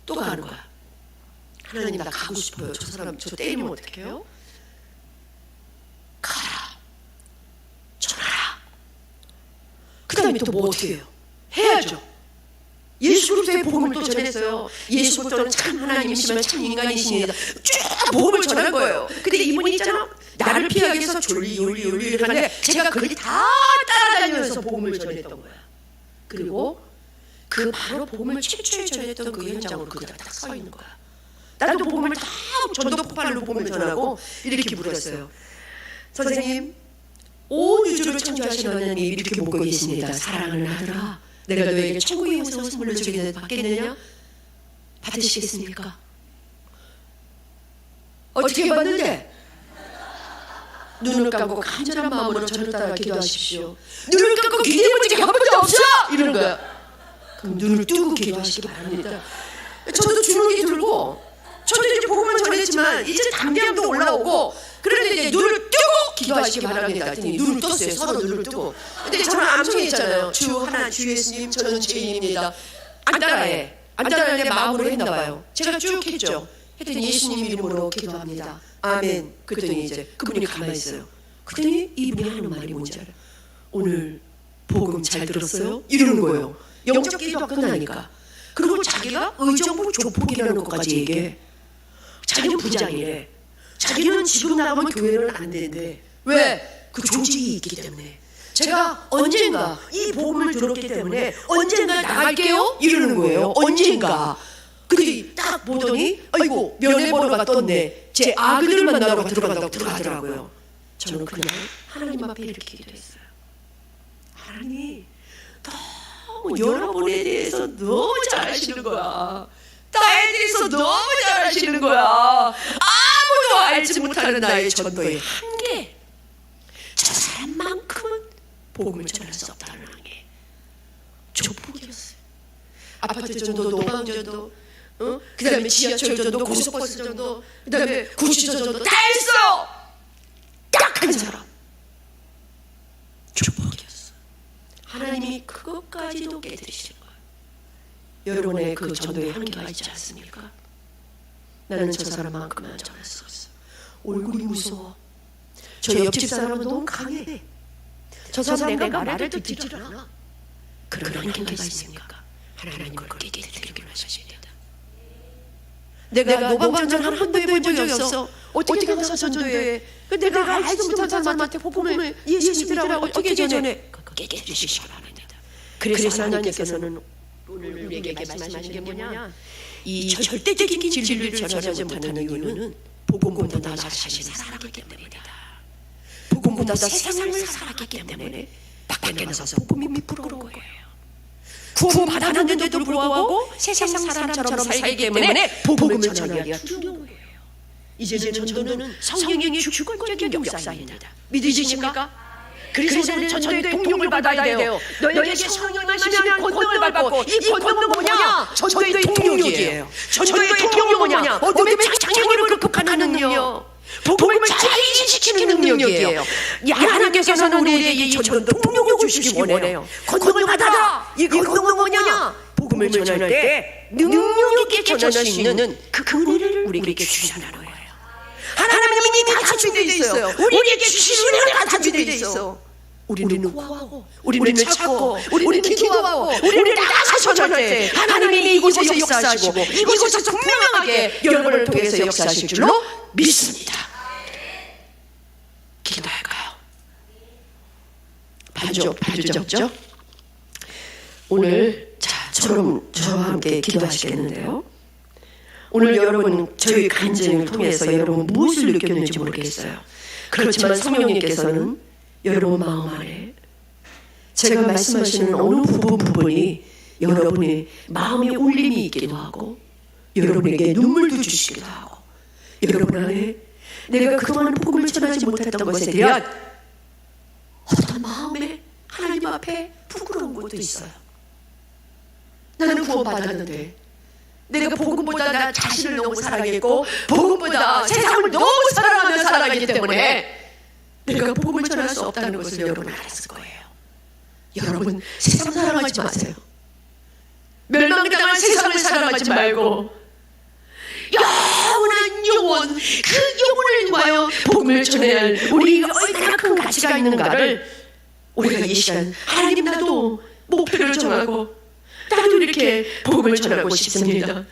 Speaker 1: 또 가는 거야. 하나님 나 가고 싶어요. 저 사람 저 때리면 어떡해요? 가라. 전하라. 그 다음에 또 뭐 어떻게 해요? 해야죠. 예수 그리스도의 복음을 또 전했어요. 예수 그리스도는 참 하나님이시면 참 인간이십니다. 쭉 복음을 전한 거예요. 근데 이분이 있잖아. 나를 피하기 위해서 졸리 하는데 제가 그걸 다 따라다니면서 복음을 전했던 거야. 그리고 그 바로 복음을 최초에 전했던 그 현장으로 그가 딱 서 있는 거야. 나도 복음을 다 전도 폭발로 복음을 전하고 이렇게 물었어요. 선생님, 온 우주를 창조하신 하나님이 이렇게 묻고 계십니다. 사랑하는 아들아, 내가 너에게 천국의 영생을 선물로 주게 받겠느냐? 받으시겠습니까? 어떻게 받는데? 눈을 감고 간절한 마음으로 저를 따라 기도하십시오. 눈을 감고 기도해본 적이 한 번도 없어! 이러는 거야. 그럼 눈을 뜨고 기도하시기 바랍니다. 저도 주눅이 들고 저도 이제 복음은 전했지만 이제 담대함도 올라오고 그런데 이제 눈을 뜨고 기도하시기 바랍니다. 했더니 눈을 떴어요. 서로 눈을 뜨고. 근데 저는 암송이 있잖아요. 주 하나 주 예수님 저는 죄인입니다. 안 따라해. 안 따라하는데 마음으로 했나 봐요. 제가 쭉 했죠. 했더니 예수님 이름으로 기도합니다. 아멘. 그랬더니 이제 그분이 가만히 있어요. 그랬더니 이분이 하는 말이 뭔지 알아요? 오늘 복음 잘 들었어요? 이러는 거예요. 영적 기도가 끝나니까. 그리고 자기가 의정부 조폭이라는 것까지 얘기해. 자기는 부장이래. 자기는 지금 나가면 교회는 안 된대. 왜? 그 조직이 있기 때문에. 제가 언젠가 이 복음을 들었기 때문에 언젠가 나갈게요? 이러는 거예요. 언젠가. 근데 딱 보더니 아이고 면회번호가 떴네. 제 아그들 만나러 들어간다고 들어가더라고요. 저는 그냥 하나님 앞에 이렇게 기도했어요. 하나님 너무 여러분에 대해서 너무 잘 아시는 거야. 나에 대해서 너무 잘 아시는 거야. 아무도 알지 못하는 나의 전도의 한계. 저 사람만큼은 복음을 전할 수 없다는 한계. 조폭이었어요. 아파트 전도, 노방 전도, 그 다음에 지하철 전도, 고속버스 전도, 그 다음에 구치소 전도 다 했어요. 딱 한 사람. 조폭이었어. 하나님이 그것까지도 깨뜨리시는 거예요. 여러분의 그 전도의 한계가 있지 않습니까? 나는 저 사람만큼은 전할 수 없어. 얼굴이 무서워. 저 옆집 사람은 너무 강해. 저 사람 내가 말을 듣지를 않아. 그런 한계가 있으니까 하나님 그걸 깨뜨리기로 하십니다. 내가 노방전을 한 번도 해본 적이 없어. 어떻게 가서 전도해? 내가 알지도 못한 사람한테 복음을 예수님이라고 어떻게 전해? 그거 깨뜨리시기 바랍니다. 그래서 하나님께서는 오늘 우리에게 말씀하시는 게 뭐냐? 이 절대적인 진리를 전하지 못하는 이유는 복음보다 나 자신을 살아가기 때문이다. 복음보다 세상을 살아가기 때문에 밖에 나가서 복음이 부끄러운 거예요. 구원 받았는데도 불구하고 세상 사람처럼 살기 때문에 복음을 전하기가 두려운 거예요. 이제는 전도는 성령의 주권적인 역사입니다. 믿으십니까? 그래서 우리는 전도의 동력을 받아야 돼요. 너에게 성령 마시면 권능을 받고, 이 권능은 뭐냐? 전도의 동력이에요. 전도의 동력은 뭐냐? 어둠의 장애물을 극복하는 능력, 복음을 잘 인식시키는 능력이에요. 하나님께서는 우리에게 이 전도 동력을 주시기 원해요. 권능을 받아라. 이 권능은 뭐냐? 복음을 전할 때 능력 있게 전할 수 있는 그 은혜를 우리에게 주시는 거예요. 하나님은 이미 다 준비되어 있어요. 우리에게 주신 은혜가 다 준비되어 있어. 우리는 구하고, 우리는 찾고, 우리는 기도하고, 우리는 나가서 전할 때 하나님이 이곳에 역사하시고 이곳에서 분명하게 여러분을 통해서 역사하실 줄로 믿습니다. 기도할까요? 봐주죠. 오늘 저와 함께 기도하시겠는데요. 오늘 여러분 저희 간증을 통해서 여러분 무엇을 느꼈는지 모르겠어요. 그렇지만 성령님께서는 여러분 마음 안에 제가 말씀하시는 어느 부분이 여러분의 마음에 울림이 있기도 하고 여러분에게 눈물도 주시기도 하고 여러분 안에 내가 그동안 복음을 전하지 못했던 것에 대한 어떤 마음에 하나님 앞에 부끄러운 것도 있어요. 나는 구원받았는데 내가 복음보다 나 자신을 너무 사랑했고 복음보다 세상을 너무 사랑하며 살아가기 때문에 내가 복음을 전할 수 없다는 것을 여러분 알았을 거예요. 여러분 세상 사랑하지 마세요. 멸망당할 세상을 사랑하지 말고 영원한 영혼, 그 영혼을 위하여 복음을 전해야 할 우리가 얼마나 큰 가치가 있는가를 우리가 이 시간 하나님 나도 목표를 정하고 나도 이렇게 복음을 전하고 싶습니다.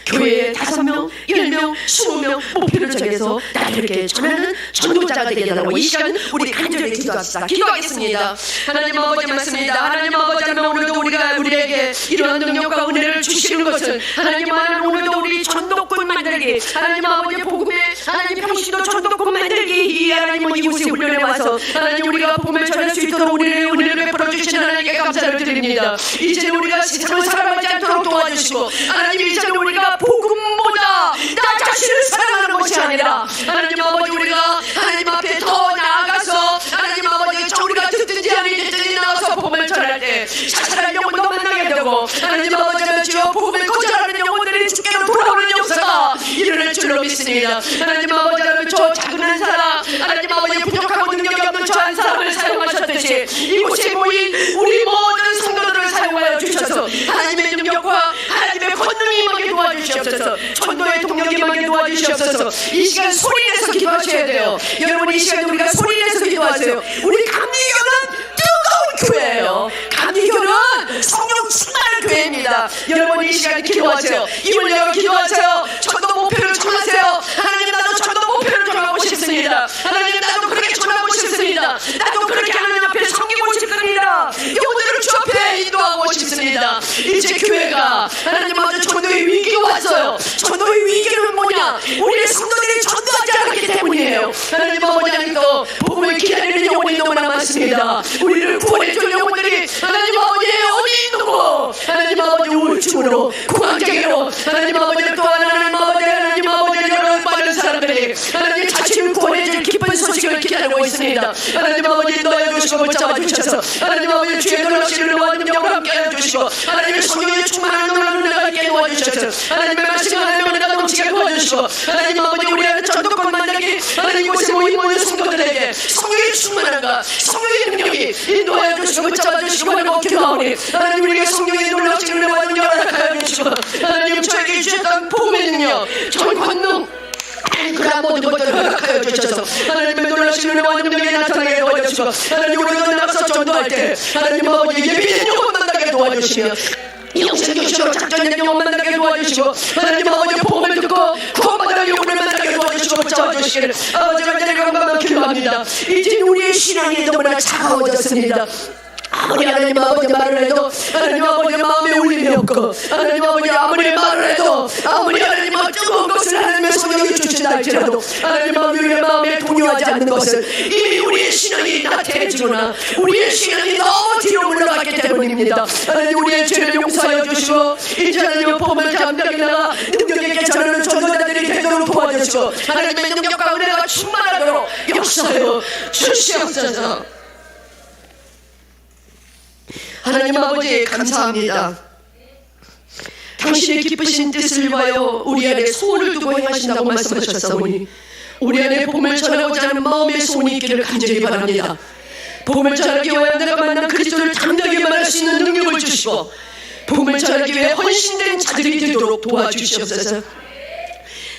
Speaker 1: 교회에 5명, 10명, 20명 목표를 정해서 나도 이렇게 전하는 전도자가 되겠다고 이 시간 우리 간절히 기도합시다. 기도하겠습니다. 하나님 아버지 말씀입니다. 하나님 아버지 하나님 오늘도 우리에게 이러한 능력과 은혜를 주시는 것은 하나님 하나님 오늘도 우리 전도꾼 만들기 하나님 아버지 복음에 하나님 평신도 전도꾼 만들기 이 하나님 이곳에 훈련해 와서 하나님 우리가 복음을 전할 수 있도록 우리의 은혜를 베풀어 주신 하나님께 감사를 드립니다. 이제는 우리가 세상을 살아가지 않도록 도와주시고 하나님 이제는 우리가 복음보다 나 자신을 사랑하는 것이 아니라 하나님 아버지 우리가 하나님 앞에 더 나아가서 하나님 아버지 우리가 듣든지 아니든지 나와서 복음을 전할 때 자살할 영혼도 만나게 되고 하나님 아버지 주여 복음을 거절하는 영혼들이 주께로 돌아오는 역사가 일어날 줄로 믿습니다. 하나님 아버지 저 작은 한 사람 하나님 아버지 부족하고 능력이 없는 저 한 사람을 사용하셨듯이 이곳에 모인 우리 모든 성도들을 사용하여 주셔서 하나님의 능력과 하나님의 권능이 임하게 도와주시옵소서. 전도의 동력이 임하게 도와주시옵소서. 이 시간 소리내서 기도하셔야 돼요. 여러분 이 시간 우리가 소리내서 기도하세요. 우리 감리교는 뜨거운 교회예요. 감리교는 성령 충만한 교회입니다. 여러분 이 시간 기도하세요. 입을 열어 기도하세요. 전도 목표를 정하세요. 하나님 나도 전도 목표를 정하고 싶습니다. 하나님 나도 그렇게 전하고 싶습니다. 나도 그렇게 하나님 앞에 섬기고 싶습니다. 영혼들을 주 앞에 인도하고 싶습니다. 이제 교회가 하나님 아버지 전도의 위기가 왔어요. 전도의 위기는 뭐냐? 우리의 성도들이 전도하지 않았기 때문이에요. 하나님 아버지 하나님도 복음을 기다리는 영혼이 너무나 많습니다. 우리를 구원해줄 영혼들이 하나님 아버지 어디 있는고 하나님 아버지 우울증으로 공황장애로 하나님 아버지 또 하나님 아버지 여러 많은 사람들이 하나님 자신을 구원해줄 기쁜 소식을 기다리고 있습니다. 하나님 아버지 넣어주시고 붙잡아주셔서 하나님 아버지 주의 놀라시는 은혜와 능력을 함께 해주시고 하나님의 성령의 충만한 놀라운 은혜가 있게 도와주셔서 하나님의 말씀 하나님의 은혜가 넘치게 도와주시고 하나님 아버지 우리의 전도권 만들기 하나님 이곳에 모인 성도들에게 성령의 충만함과 성령의 능력이 인도하여 주시고 붙잡아 주시고 하는 기도하오니 하나님 우리에게 성령의 놀랍신 은혜와 능력을 허락하여 주시고 하나님 저에게 주셨던 복음의 능력 전 권능 그런 모든 것들을 허락하여 주셔서 하나님의 놀라신 은혜와 능력이 나타나게 도와주시고 하나님 우리가 나가서 전도할 때 하나님 아버지 예비된 영혼 만나게 도와주시며 영생교시로 작전된 영혼 만나게 도와주시고 하나님 아버지 복음을 듣고 구원받을 영혼을 만나게 도와주시고 붙잡아주시기를 아버지가 내가 건강을 기도합니다. 이제 우리의 신앙이 너무나 차가워졌습니다. 아무리 하나님 아버지 말을 해도 하나님 아버지 마음에 울림이 없고 하나님 아버지 아무리 말을 해도 아무리 하나님 어떤 것을 하나님의 성령이 주신다 할지라도 하나님 아버지 우리의 마음에 동요하지 않는 것은 이미 우리의 신앙이 나태해지거나 우리의 신앙이 너무 뒤로 물러갔기 때문입니다. 하나님 우리의 죄를 용서하여 주시고 이제 하나님 복음을 감당히 나가 능력 있게 전하는 전도자들이 되도록 도와주시고 하나님의 능력과 은혜가 충만하도록 역사하여 주시옵소서. 하나님 아버지 감사합니다. 당신의 기쁘신 뜻을 위하여 우리 안에 소원을 두고 행하신다고 말씀하셨사오니 우리 안에 복음을 전하고자 하는 마음의 소원이 있기를 간절히 바랍니다. 복음을 전하기 위하여 내가 만난 그리스도를 담대하게 말할 수 있는 능력을 주시고 복음을 전하기 위해 헌신된 자들이 되도록 도와주시옵소서.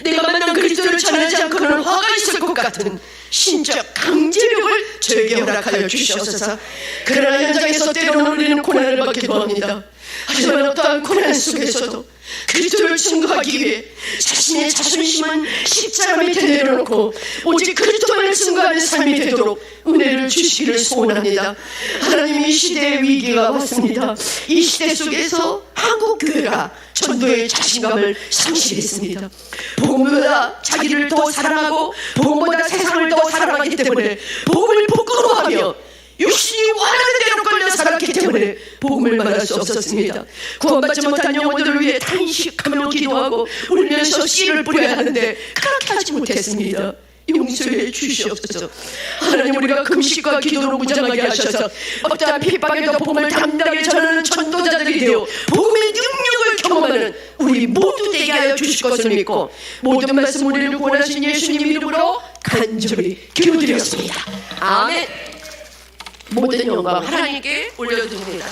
Speaker 1: 내가 만난 그리스도를 전하지 않고는 화가 있을 것 같은 신적 강제력을 저에게 허락하여 주시옵소서. 그러나 현장에서 때로는 우리는 고난을 받기도 합니다. 하지만 어떠한 고난 속에서도 그리스도를 증거하기 위해 자신의 자존심은 십자가 밑에 내려놓고 오직 그리스도만을 증거하는 삶이 되도록 은혜를 주시기를 소원합니다. 하나님 이 시대의 위기가 왔습니다. 이 시대 속에서 한국교회가 전도의 자신감을 상실했습니다. 복음보다 자기를 더 사랑하고 복음보다 세상을 더 사랑하기 때문에 복음을 부끄러워하며 육신이 원하는 대로 끌려 살았기 때문에 복음을 말할 수 없었습니다. 구원받지 못한 영혼들을 위해 탄식하며 기도하고 울면서 씨를 뿌려야 하는데 그렇게 하지 못했습니다. 용서해 주시옵소서. 하나님 우리가 금식과 기도로 무장하게 하셔서 어떠한 핍박에도 복음을 담대하게 전하는 전도자들이 되어 복음의 능력을 경험하는 우리 모두 되게 하여 주실 것을 믿고 모든 말씀 우리를 구원하신 예수님 이름으로 간절히 기도드렸습니다. 아멘. 모든 영광 하나님께 올려드립니다.